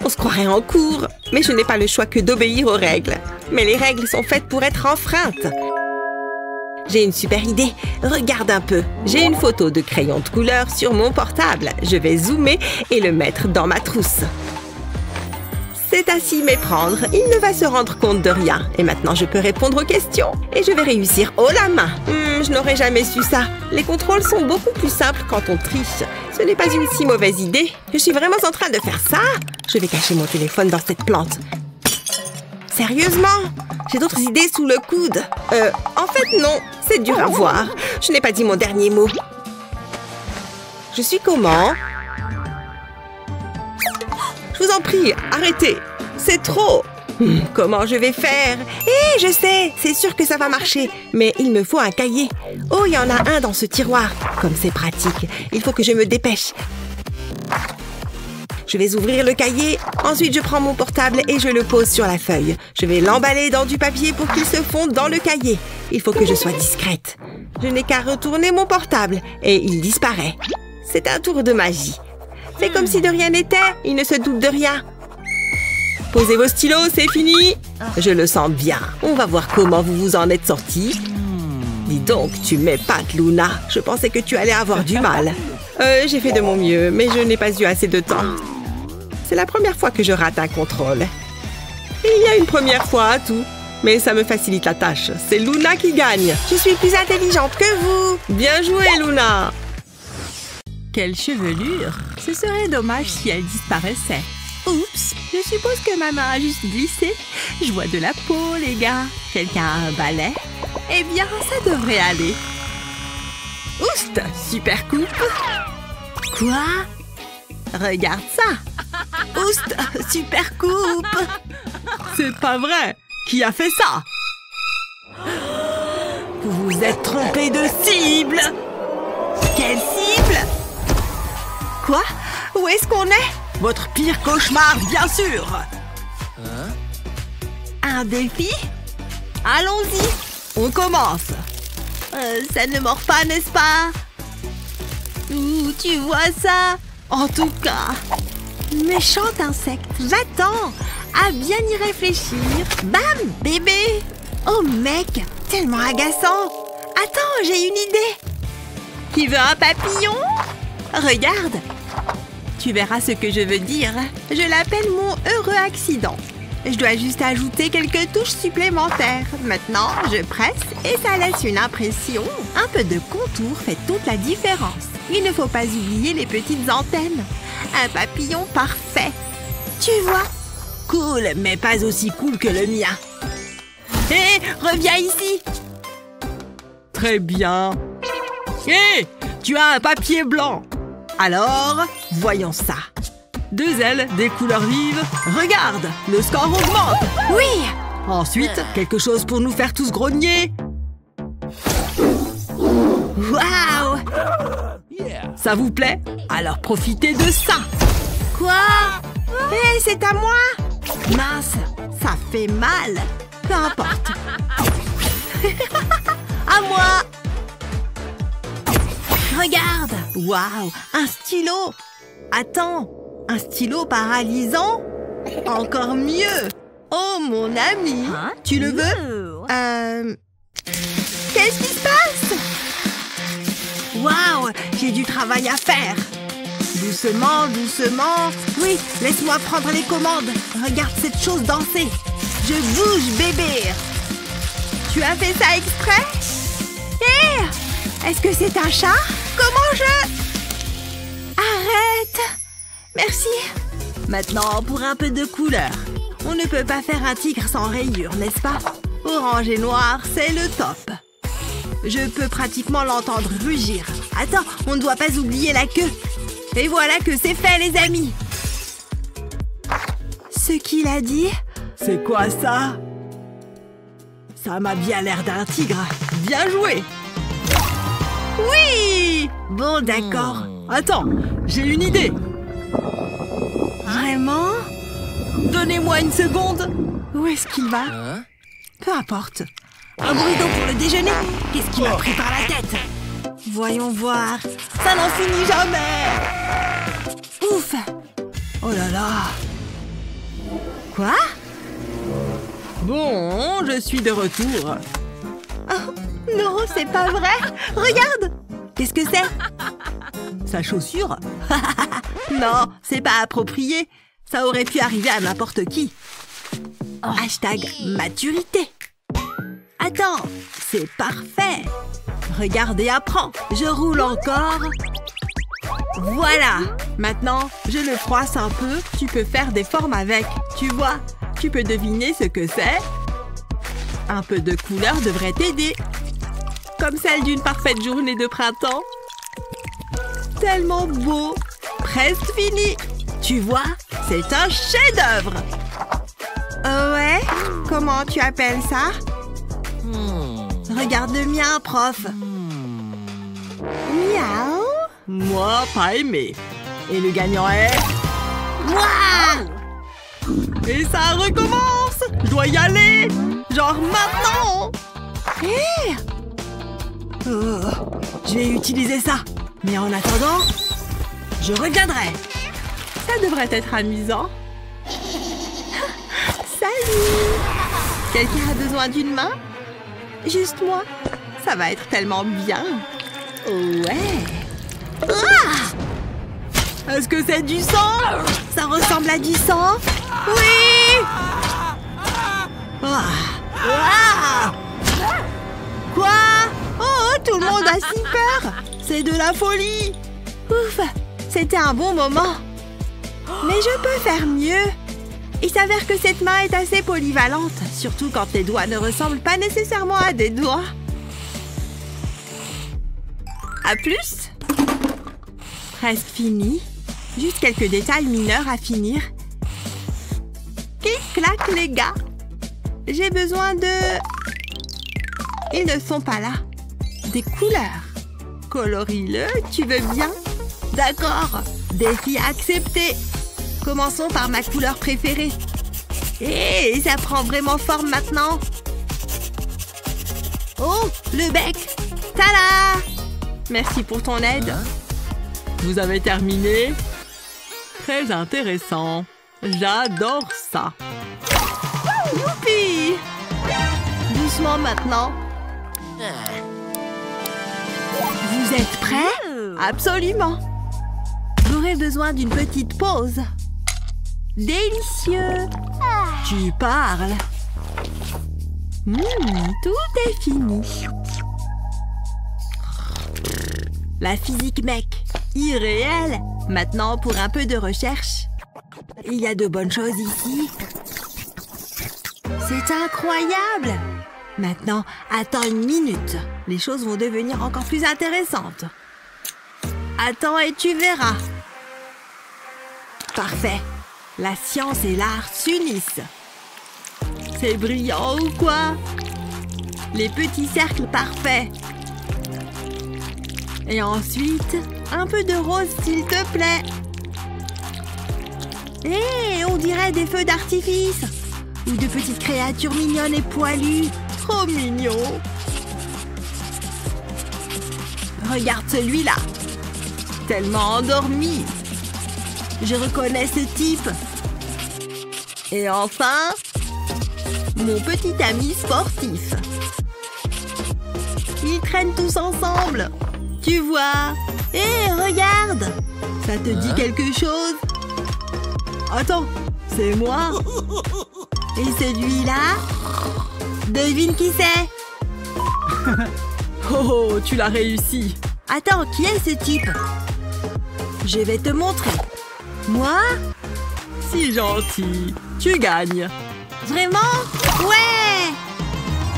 on se croirait en cours. Mais je n'ai pas le choix que d'obéir aux règles. Mais les règles sont faites pour être enfreintes. J'ai une super idée. Regarde un peu. J'ai une photo de crayon de couleur sur mon portable. Je vais zoomer et le mettre dans ma trousse. C'est à s'y méprendre. Il ne va se rendre compte de rien. Et maintenant, je peux répondre aux questions. Et je vais réussir haut la main. Je n'aurais jamais su ça. Les contrôles sont beaucoup plus simples quand on triche. Ce n'est pas une si mauvaise idée. Je suis vraiment en train de faire ça. Je vais cacher mon téléphone dans cette plante. Sérieusement? J'ai d'autres idées sous le coude. En fait, non. C'est dur à voir. Je n'ai pas dit mon dernier mot. Je suis comment? Je vous en prie, arrêtez. C'est trop. Comment je vais faire? Eh, je sais. C'est sûr que ça va marcher. Mais il me faut un cahier. Oh, il y en a un dans ce tiroir. Comme c'est pratique. Il faut que je me dépêche. Je vais ouvrir le cahier. Ensuite, je prends mon portable et je le pose sur la feuille. Je vais l'emballer dans du papier pour qu'il se fonde dans le cahier. Il faut que je sois discrète. Je n'ai qu'à retourner mon portable et il disparaît. C'est un tour de magie. C'est comme si de rien n'était. Il ne se doute de rien. Posez vos stylos, c'est fini. Je le sens bien. On va voir comment vous vous en êtes sortis. Dis donc, tu m'épates, Luna. Je pensais que tu allais avoir du mal. J'ai fait de mon mieux, mais je n'ai pas eu assez de temps. C'est la première fois que je rate un contrôle. Il y a une première fois à tout. Mais ça me facilite la tâche. C'est Luna qui gagne. Je suis plus intelligente que vous. Bien joué, Luna. Quelle chevelure! Ce serait dommage si elle disparaissait. Oups! Je suppose que ma main a juste glissé. Je vois de la peau, les gars. Quelqu'un a un balai? Eh bien, ça devrait aller. Oust! Super coupe! Quoi? Regarde ça! Oust! Super coupe! C'est pas vrai! Qui a fait ça? Vous vous êtes trompé de cible! Quelle cible? Quoi? Où est-ce qu'on est? Votre pire cauchemar, bien sûr! Un défi? Allons-y! On commence! Ça ne mord pas, n'est-ce pas? Ouh, tu vois ça? En tout cas, méchant insecte, va-t'en. À bien y réfléchir. Bam, bébé. Oh mec, tellement agaçant. Attends, j'ai une idée. Qui veut un papillon? Regarde. Tu verras ce que je veux dire. Je l'appelle mon heureux accident. Je dois juste ajouter quelques touches supplémentaires. Maintenant, je presse et ça laisse une impression. Un peu de contour fait toute la différence. Il ne faut pas oublier les petites antennes. Un papillon parfait. Tu vois? Cool, mais pas aussi cool que le mien. Hé, reviens ici. Très bien. Hé, tu as un papier blanc. Alors, voyons ça. 2 ailes, des couleurs vives. Regarde, le score augmente. Oui. Ensuite, quelque chose pour nous faire tous grogner. Waouh. Ça vous plaît? Alors profitez de ça. Quoi? Hé, c'est à moi. Mince, ça fait mal. Peu importe. À moi. Regarde. Waouh, un stylo. Attends. Un stylo paralysant? Encore mieux! Oh, mon ami! Tu le veux? Qu'est-ce qui se passe? Waouh! J'ai du travail à faire! Doucement, doucement... Oui, laisse-moi prendre les commandes! Regarde cette chose danser! Je bouge, bébé! Tu as fait ça exprès? Hé! Est-ce que c'est un chat? Comment je... Arrête! Merci. Maintenant, pour un peu de couleur. On ne peut pas faire un tigre sans rayures, n'est-ce pas? Orange et noir, c'est le top. Je peux pratiquement l'entendre rugir. Attends, on ne doit pas oublier la queue. Et voilà que c'est fait, les amis. Ce qu'il a dit? C'est quoi ça? Ça m'a bien l'air d'un tigre. Bien joué. Oui! Bon, d'accord. Attends, j'ai une idée. Vraiment? Donnez-moi une seconde. Où est-ce qu'il va? Peu importe. Un burrito pour le déjeuner? Qu'est-ce qui m'a pris par la tête? Voyons voir. Ça n'en finit jamais. Ouf. Oh là là. Quoi? Bon, je suis de retour. Oh, non, c'est pas vrai. Regarde. Qu'est-ce que c'est? Sa chaussure? Non, c'est pas approprié. Ça aurait pu arriver à n'importe qui. Hashtag maturité. Attends, c'est parfait. Regarde et apprends. Je roule encore. Voilà. Maintenant, je le froisse un peu. Tu peux faire des formes avec. Tu vois, tu peux deviner ce que c'est. Un peu de couleur devrait t'aider. Comme celle d'une parfaite journée de printemps. Tellement beau. Presque fini. Tu vois, c'est un chef-d'œuvre. Ouais? Comment tu appelles ça? Regarde le mien, prof. Miaou. Moi, pas aimé. Et le gagnant est... Moi. Et ça recommence. Je dois y aller. Genre maintenant. Hé. Oh, je vais utiliser ça. Mais en attendant, je reviendrai. Ça devrait être amusant. Salut! Quelqu'un a besoin d'une main? Juste moi. Ça va être tellement bien. Ouais. Ah! Est-ce que c'est du sang? Ça ressemble à du sang? Oui! Ah! Quoi? Oh, tout le monde a si peur! C'est de la folie! Ouf! C'était un bon moment. Mais je peux faire mieux. Il s'avère que cette main est assez polyvalente, surtout quand tes doigts ne ressemblent pas nécessairement à des doigts. À plus. Presque fini. Juste quelques détails mineurs à finir. Clic-clac, les gars. J'ai besoin de... Ils ne sont pas là. Des couleurs. Colorie-le, tu veux bien? D'accord. Défi accepté. Commençons par ma couleur préférée. Et ça prend vraiment forme maintenant. Oh, le bec. Tada! Merci pour ton aide. Vous avez terminé? Très intéressant. J'adore ça. Youpi! Doucement maintenant. Vous êtes prêts? Absolument. J'aurais besoin d'une petite pause. Délicieux. Tu parles. Tout est fini. La physique mec. Irréel. Maintenant, pour un peu de recherche. Il y a de bonnes choses ici. C'est incroyable! Maintenant, attends une minute. Les choses vont devenir encore plus intéressantes. Attends et tu verras. Parfait. La science et l'art s'unissent. C'est brillant ou quoi? Les petits cercles parfaits. Et ensuite, un peu de rose s'il te plaît. Hé, on dirait des feux d'artifice. Ou de petites créatures mignonnes et poilues. Trop mignon. Regarde celui-là. Tellement endormi. Je reconnais ce type. Et enfin, mon petit ami sportif. Ils traînent tous ensemble. Tu vois? Hé, regarde. Ça te dit quelque chose? Attends, c'est moi. Et celui-là? Devine qui c'est? Oh, tu l'as réussi. Attends, qui est ce type? Je vais te montrer. Moi? Si gentil. Tu gagnes. Vraiment? Ouais!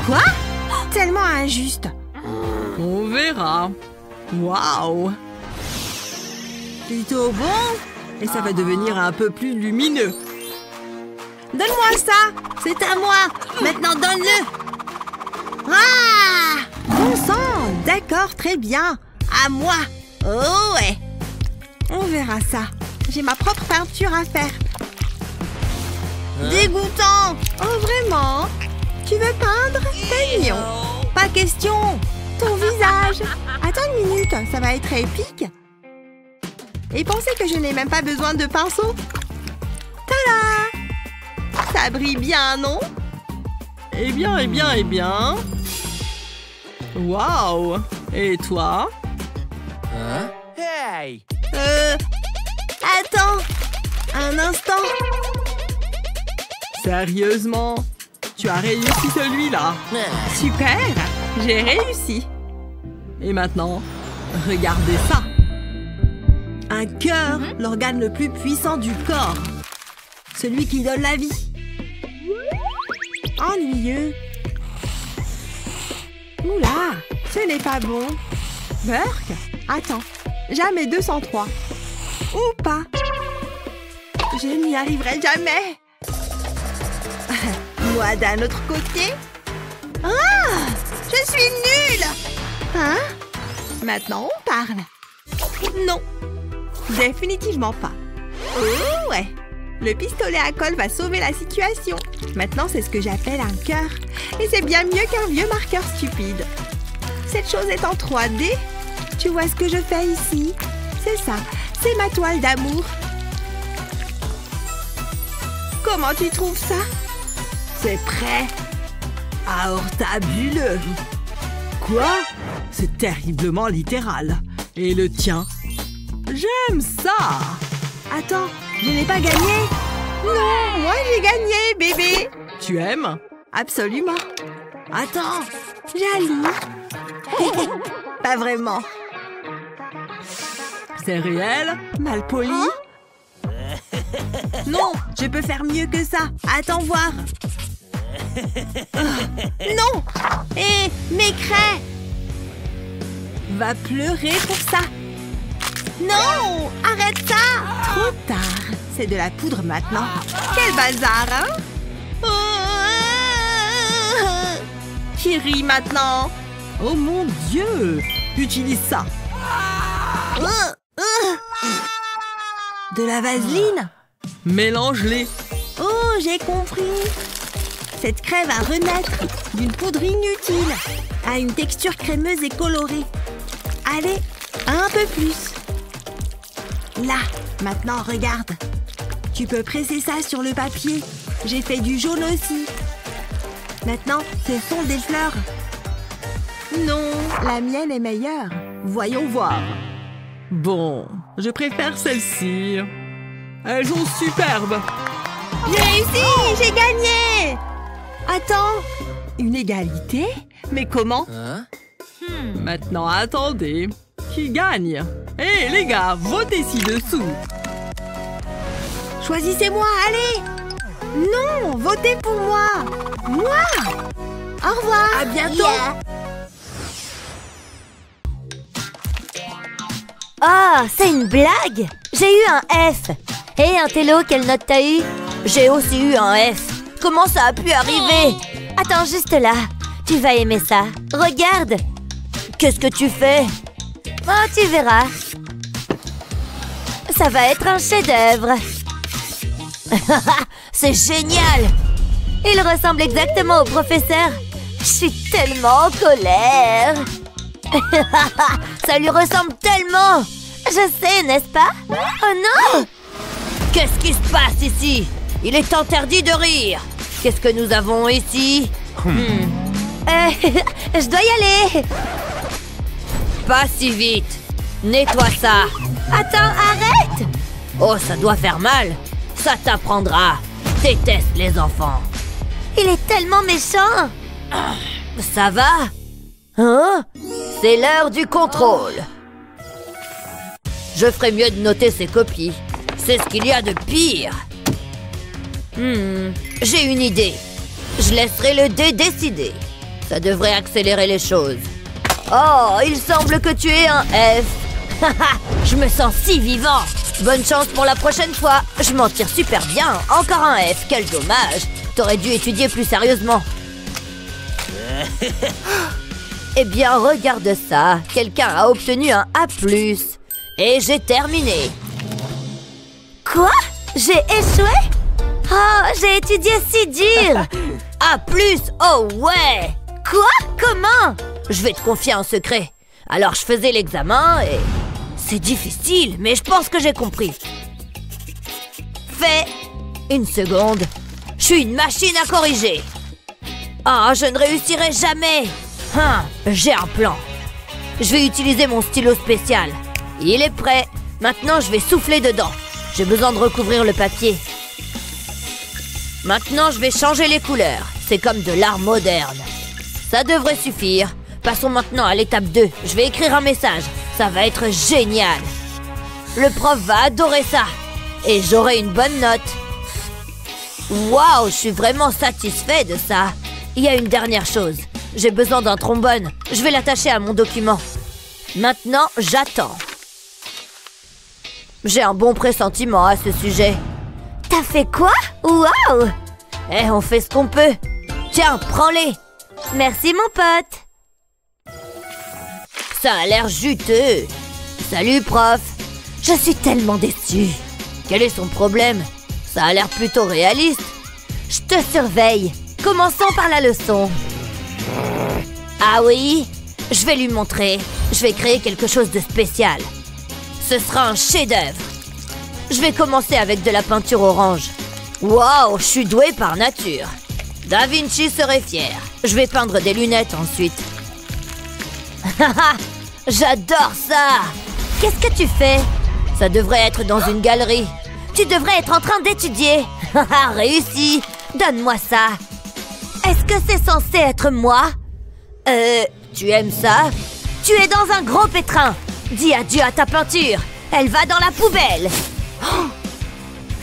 Quoi? Tellement injuste. On verra. Waouh! Plutôt bon? Et ça va devenir un peu plus lumineux. Donne-moi ça! C'est à moi! Maintenant, donne-le! Ah! Bon sang! D'accord, très bien. À moi! Oh ouais! On verra ça. J'ai ma propre peinture à faire. Dégoûtant! Oh, vraiment? Tu veux peindre? C'est mignon. Pas question. Ton visage. Attends une minute, ça va être épique. Et pensez que je n'ai même pas besoin de pinceau. Tada! Ça brille bien, non? Eh bien, eh bien, eh bien. Waouh! Et toi? Hey! Attends! Un instant! Sérieusement? Tu as réussi celui-là. Super! J'ai réussi. Et maintenant, regardez ça. Un cœur, l'organe le plus puissant du corps. Celui qui donne la vie. Ennuyeux. Oula, ce n'est pas bon. Burk? Attends, jamais 203. Ou pas. Je n'y arriverai jamais. Moi d'un autre côté. Ah! Je suis nulle! Hein? Maintenant on parle. Non. Définitivement pas. Oh ouais. Le pistolet à colle va sauver la situation. Maintenant c'est ce que j'appelle un cœur. Et c'est bien mieux qu'un vieux marqueur stupide. Cette chose est en 3D. Tu vois ce que je fais ici? C'est ça. C'est ma toile d'amour. Comment tu trouves ça? C'est prêt. Aortabuleux. Quoi? C'est terriblement littéral. Et le tien? J'aime ça! Attends, je n'ai pas gagné? Non, moi j'ai gagné, bébé! Tu aimes? Absolument. Attends, jaloux. Pas vraiment. C'est réel? Malpoli? Non, je peux faire mieux que ça. Attends voir. Non! Hé, m'écrais! Va pleurer pour ça. Non! Arrête ça! Trop tard. C'est de la poudre maintenant. Quel bazar, hein? Qui rit maintenant? Oh mon Dieu! Utilise ça! De la vaseline? Mélange-les! Oh, j'ai compris! Cette craie va renaître d'une poudre inutile à une texture crémeuse et colorée. Allez, un peu plus. Là, maintenant, regarde. Tu peux presser ça sur le papier. J'ai fait du jaune aussi. Maintenant, ce sont des fleurs. Non, la mienne est meilleure. Voyons voir. Bon, je préfère celle-ci. Elles sont superbes. J'ai réussi! J'ai gagné! Attends, une égalité? Mais comment? Maintenant, attendez. Qui gagne? Hé, les gars, votez ci-dessous. Choisissez-moi, allez! Non, votez pour moi! Moi! Au revoir! À bientôt! Ah, c'est une blague! J'ai eu un F. Hé, Intello, quelle note t'as eu? J'ai aussi eu un F. Comment ça a pu arriver? Attends, juste là. Tu vas aimer ça. Regarde! Qu'est-ce que tu fais? Oh, tu verras. Ça va être un chef-d'œuvre. C'est génial! Il ressemble exactement au professeur. Je suis tellement en colère. Ça lui ressemble tellement. Je sais, n'est-ce pas? Oh non! Qu'est-ce qui se passe ici? Il est interdit de rire. Qu'est-ce que nous avons ici? Je dois y aller. Pas si vite. Nettoie ça. Attends, arrête! Oh, ça doit faire mal. Ça t'apprendra. Déteste les enfants. Il est tellement méchant. Ça va? Hein? C'est l'heure du contrôle. Je ferais mieux de noter ces copies. C'est ce qu'il y a de pire. J'ai une idée. Je laisserai le dé décider. Ça devrait accélérer les choses. Oh, il semble que tu es un F. Je me sens si vivant. Bonne chance pour la prochaine fois. Je m'en tire super bien. Encore un F, quel dommage. T'aurais dû étudier plus sérieusement. Eh bien, regarde ça. Quelqu'un a obtenu un A+. Et j'ai terminé. Quoi? J'ai échoué? Oh, j'ai étudié si dur. A+, oh ouais. Quoi? Comment? Je vais te confier un secret. Alors, je faisais l'examen et... C'est difficile, mais je pense que j'ai compris. Fait. Une seconde. Je suis une machine à corriger. Ah, je ne réussirai jamais. J'ai un plan. Je vais utiliser mon stylo spécial. Il est prêt. Maintenant, je vais souffler dedans. J'ai besoin de recouvrir le papier. Maintenant, je vais changer les couleurs. C'est comme de l'art moderne. Ça devrait suffire. Passons maintenant à l'étape 2. Je vais écrire un message. Ça va être génial. Le prof va adorer ça. Et j'aurai une bonne note. Waouh, je suis vraiment satisfait de ça. Il y a une dernière chose. J'ai besoin d'un trombone. Je vais l'attacher à mon document. Maintenant, j'attends. J'ai un bon pressentiment à ce sujet. T'as fait quoi? Waouh! Eh, on fait ce qu'on peut. Tiens, prends-les. Merci, mon pote. Ça a l'air juteux. Salut, prof. Je suis tellement déçue. Quel est son problème? Ça a l'air plutôt réaliste. Je te surveille. Commençons par la leçon. Ah oui? Je vais lui montrer. Je vais créer quelque chose de spécial. Ce sera un chef-d'œuvre. Je vais commencer avec de la peinture orange. Waouh, je suis douée par nature. Da Vinci serait fier. Je vais peindre des lunettes ensuite. J'adore ça! Qu'est-ce que tu fais? Ça devrait être dans une galerie. Tu devrais être en train d'étudier. Réussi! Donne-moi ça. Est-ce que c'est censé être moi? Tu aimes ça? Tu es dans un gros pétrin. Dis adieu à ta peinture. Elle va dans la poubelle. Oh,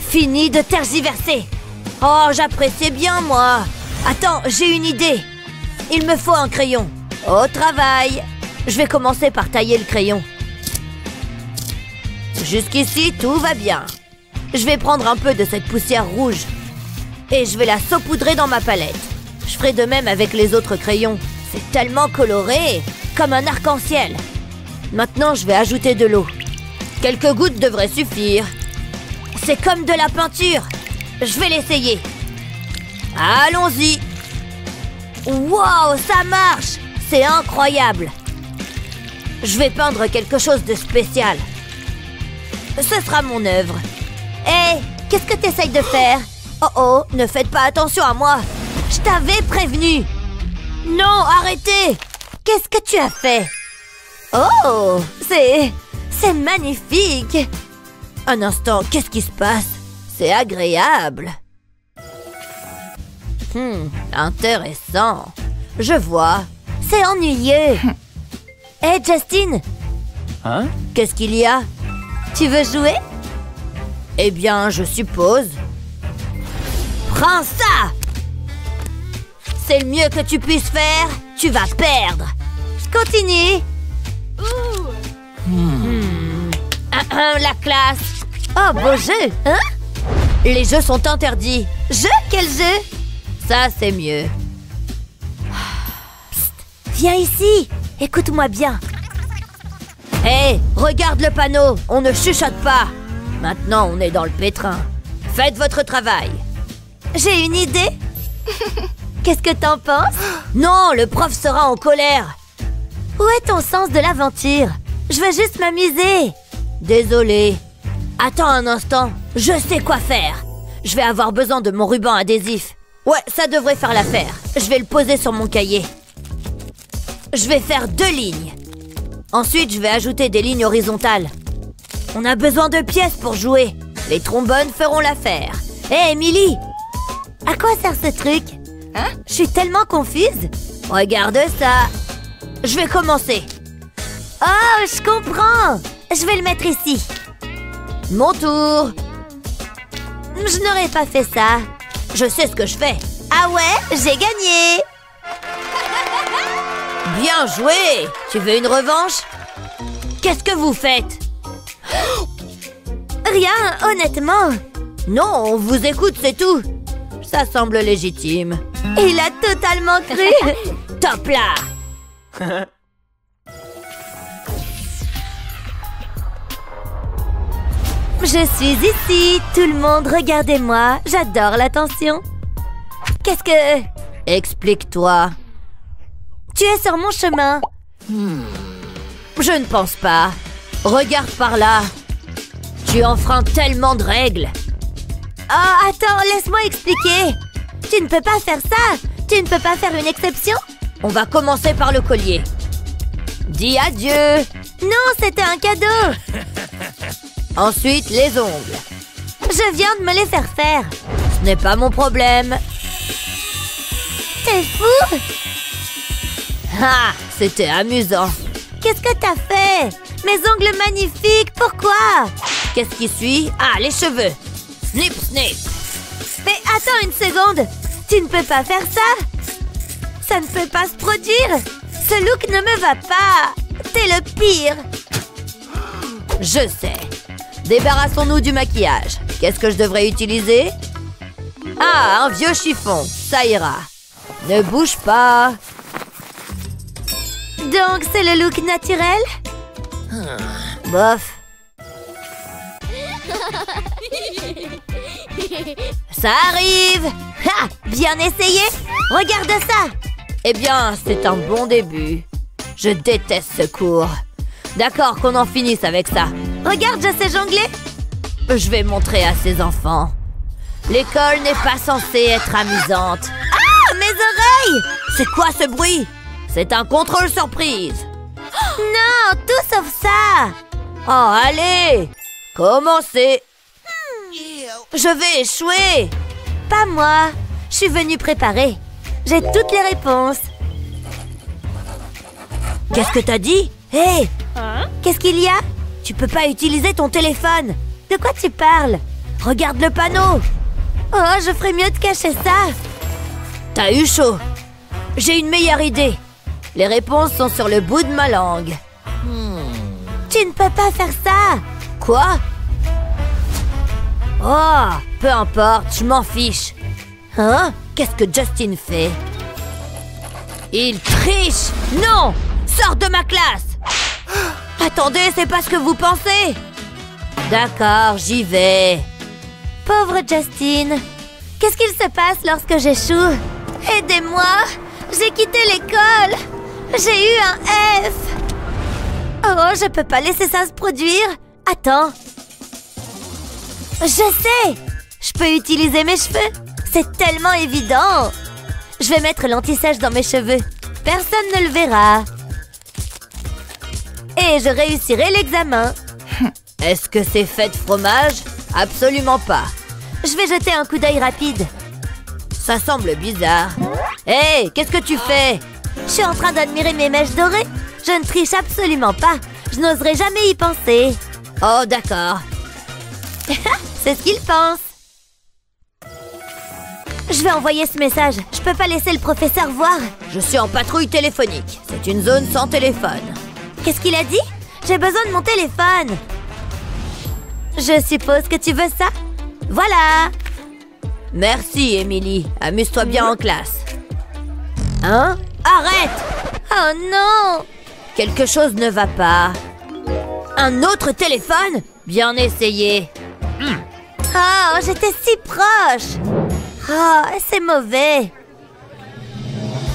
fini de tergiverser. Oh, j'appréciais bien, moi. Attends, j'ai une idée. Il me faut un crayon. Au travail. Je vais commencer par tailler le crayon. Jusqu'ici, tout va bien. Je vais prendre un peu de cette poussière rouge. Et je vais la saupoudrer dans ma palette. Je ferai de même avec les autres crayons. C'est tellement coloré, comme un arc-en-ciel. Maintenant, je vais ajouter de l'eau. Quelques gouttes devraient suffire. C'est comme de la peinture. Je vais l'essayer. Allons-y. Wow, ça marche. C'est incroyable. Je vais peindre quelque chose de spécial. ce sera mon œuvre. Hé, qu'est-ce que t'essayes de faire? Oh oh, ne faites pas attention à moi. Je t'avais prévenu. Non, arrêtez. Qu'est-ce que tu as fait? Oh, c'est magnifique. Un instant, qu'est-ce qui se passe? C'est agréable. Intéressant. Je vois. C'est ennuyeux. Hé, Justin. Hein? Qu'est-ce qu'il y a? Tu veux jouer? Eh bien, je suppose. Prends ça! C'est le mieux que tu puisses faire. Tu vas perdre. Continue. La classe. Oh, beau jeu, hein? Les jeux sont interdits. Jeu? Quel jeu? Ça, c'est mieux. Psst, viens ici. Écoute-moi bien. Hé, regarde le panneau. On ne chuchote pas. Maintenant, on est dans le pétrin. Faites votre travail. J'ai une idée. Qu'est-ce que t'en penses? Non, le prof sera en colère. Où est ton sens de l'aventure? Je veux juste m'amuser. Désolé. Attends un instant. Je sais quoi faire. Je vais avoir besoin de mon ruban adhésif. Ouais, ça devrait faire l'affaire. Je vais le poser sur mon cahier. Je vais faire 2 lignes. Ensuite, je vais ajouter des lignes horizontales. On a besoin de pièces pour jouer. Les trombones feront l'affaire. Hé, Emily! À quoi sert ce truc? Hein? Je suis tellement confuse. Regarde ça. Je vais commencer. Oh, je comprends. Je vais le mettre ici. Mon tour. Je n'aurais pas fait ça. Je sais ce que je fais. Ah ouais, j'ai gagné. Bien joué. Tu veux une revanche? Qu'est-ce que vous faites? Rien, honnêtement. Non, on vous écoute, c'est tout. Ça semble légitime. Il a totalement cru. Top là. Je suis ici. Tout le monde, regardez-moi. J'adore l'attention. Qu'est-ce que... Explique-toi. Tu es sur mon chemin. Je ne pense pas. Regarde par là. Tu enfreins tellement de règles. Oh, attends, laisse-moi expliquer. Tu ne peux pas faire ça. Tu ne peux pas faire une exception. On va commencer par le collier. Dis adieu. Non, c'était un cadeau. Ensuite, les ongles. Je viens de me les faire faire. Ce n'est pas mon problème. C'est fou. Ah, c'était amusant. Qu'est-ce que t'as fait? Mes ongles magnifiques, pourquoi? Qu'est-ce qui suit? Ah, les cheveux. Snip, snip. Mais attends une seconde. Tu ne peux pas faire ça. Ça ne peut pas se produire. Ce look ne me va pas. T'es le pire. Je sais. Débarrassons-nous du maquillage. Qu'est-ce que je devrais utiliser? Ah, un vieux chiffon. Ça ira. Ne bouge pas. Donc, c'est le look naturel? Bof. Ça arrive. Ha! Bien essayé. Regarde ça. Eh bien, c'est un bon début. Je déteste ce cours. D'accord, qu'on en finisse avec ça. Regarde, je sais jongler. Je vais montrer à ces enfants. L'école n'est pas censée être amusante. Ah, mes oreilles! C'est quoi ce bruit? C'est un contrôle surprise. Non, tout sauf ça. Oh, allez. Commencez. Je vais échouer. Pas moi. Je suis venue préparer. J'ai toutes les réponses. Qu'est-ce que t'as dit? Hé! Qu'est-ce qu'il y a? Tu peux pas utiliser ton téléphone. De quoi tu parles? Regarde le panneau. Oh, je ferais mieux de cacher ça. T'as eu chaud. J'ai une meilleure idée. Les réponses sont sur le bout de ma langue. Tu ne peux pas faire ça. Quoi? Oh, peu importe, je m'en fiche. Hein? Qu'est-ce que Justin fait? Il triche! Non! Sors de ma classe! Attendez, c'est pas ce que vous pensez! D'accord, j'y vais. Pauvre Justin. Qu'est-ce qu'il se passe lorsque j'échoue? Aidez-moi! J'ai quitté l'école! J'ai eu un F! Oh, je peux pas laisser ça se produire! Attends! Je sais! Je peux utiliser mes cheveux. C'est tellement évident. Je vais mettre l'anti-sèche dans mes cheveux. Personne ne le verra. Et je réussirai l'examen. Est-ce que c'est fait de fromage? Absolument pas. Je vais jeter un coup d'œil rapide. Ça semble bizarre. Hé, qu'est-ce que tu fais? Je suis en train d'admirer mes mèches dorées. Je ne triche absolument pas. Je n'oserais jamais y penser. Oh, d'accord. C'est ce qu'il pense. Je vais envoyer ce message. Je peux pas laisser le professeur voir. Je suis en patrouille téléphonique. C'est une zone sans téléphone. Qu'est-ce qu'il a dit? J'ai besoin de mon téléphone. Je suppose que tu veux ça? Voilà. Merci, Emily. Amuse-toi bien en classe. Hein? Arrête! Oh non! Quelque chose ne va pas. Un autre téléphone? Bien essayé. Oh, j'étais si proche. Oh, c'est mauvais.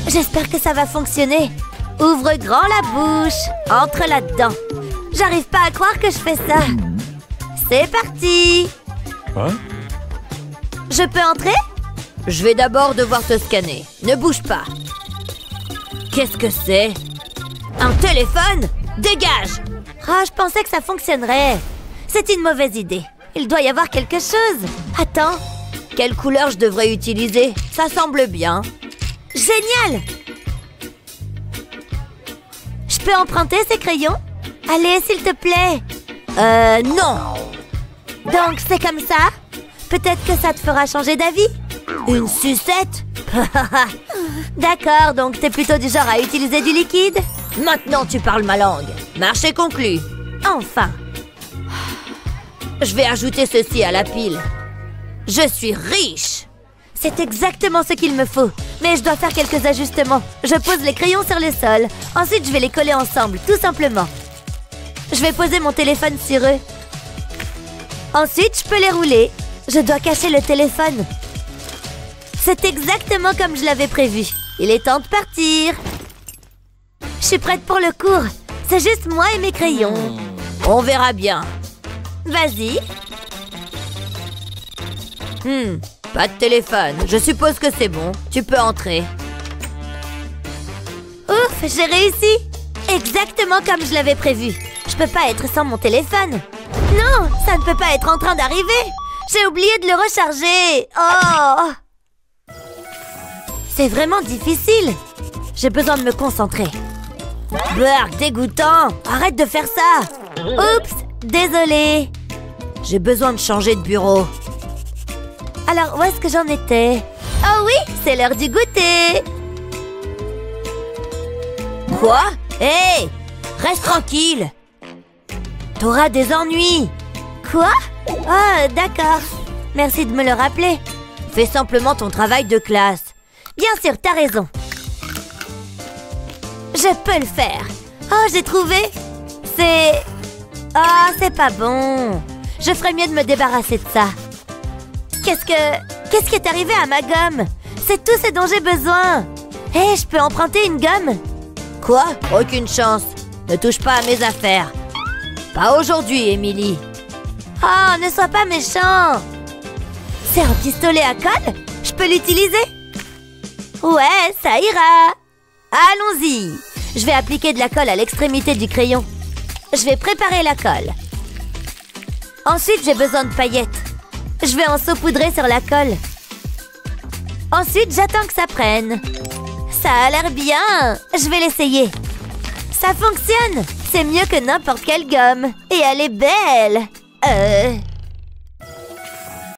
J'espère que ça va fonctionner. Ouvre grand la bouche. Entre là-dedans. J'arrive pas à croire que je fais ça. C'est parti. Hein? Je peux entrer? Je vais d'abord devoir te scanner. Ne bouge pas. Qu'est-ce que c'est? Un téléphone? Dégage! Oh, je pensais que ça fonctionnerait. C'est une mauvaise idée. Il doit y avoir quelque chose. Attends. Quelle couleur je devrais utiliser? Ça semble bien. Génial! Je peux emprunter ces crayons? Allez, s'il te plaît. Non. Donc, c'est comme ça? Peut-être que ça te fera changer d'avis. Une sucette? D'accord, donc t'es plutôt du genre à utiliser du liquide? Maintenant, tu parles ma langue. Marché conclu. Enfin. Je vais ajouter ceci à la pile. Je suis riche. C'est exactement ce qu'il me faut. Mais je dois faire quelques ajustements. Je pose les crayons sur le sol. Ensuite, je vais les coller ensemble, tout simplement. Je vais poser mon téléphone sur eux. Ensuite, je peux les rouler. Je dois cacher le téléphone. C'est exactement comme je l'avais prévu. Il est temps de partir. Je suis prête pour le cours. C'est juste moi et mes crayons. On verra bien. Vas-y. Pas de téléphone. Je suppose que c'est bon. Tu peux entrer. Ouf, j'ai réussi. Exactement comme je l'avais prévu. Je peux pas être sans mon téléphone. Non, ça ne peut pas être en train d'arriver. J'ai oublié de le recharger. Oh! C'est vraiment difficile. J'ai besoin de me concentrer. Burk, dégoûtant. Arrête de faire ça. Oups, désolée. J'ai besoin de changer de bureau. Alors, où est-ce que j'en étais? Oh oui, c'est l'heure du goûter. Quoi? Hé! Reste tranquille. T'auras des ennuis. Quoi? Oh, d'accord. Merci de me le rappeler. Fais simplement ton travail de classe. Bien sûr, t'as raison. Je peux le faire. Oh, j'ai trouvé. C'est... Oh, c'est pas bon. Je ferais mieux de me débarrasser de ça. Qu'est-ce qui est arrivé à ma gomme? C'est tout ce dont j'ai besoin. Hé, je peux emprunter une gomme? Quoi? Aucune chance. Ne touche pas à mes affaires. Pas aujourd'hui, Emily. Oh, ne sois pas méchant. C'est un pistolet à colle? Je peux l'utiliser? Ouais, ça ira. Allons-y. Je vais appliquer de la colle à l'extrémité du crayon. Je vais préparer la colle. Ensuite, j'ai besoin de paillettes. Je vais en saupoudrer sur la colle. Ensuite, j'attends que ça prenne. Ça a l'air bien. Je vais l'essayer. Ça fonctionne. C'est mieux que n'importe quelle gomme. Et elle est belle.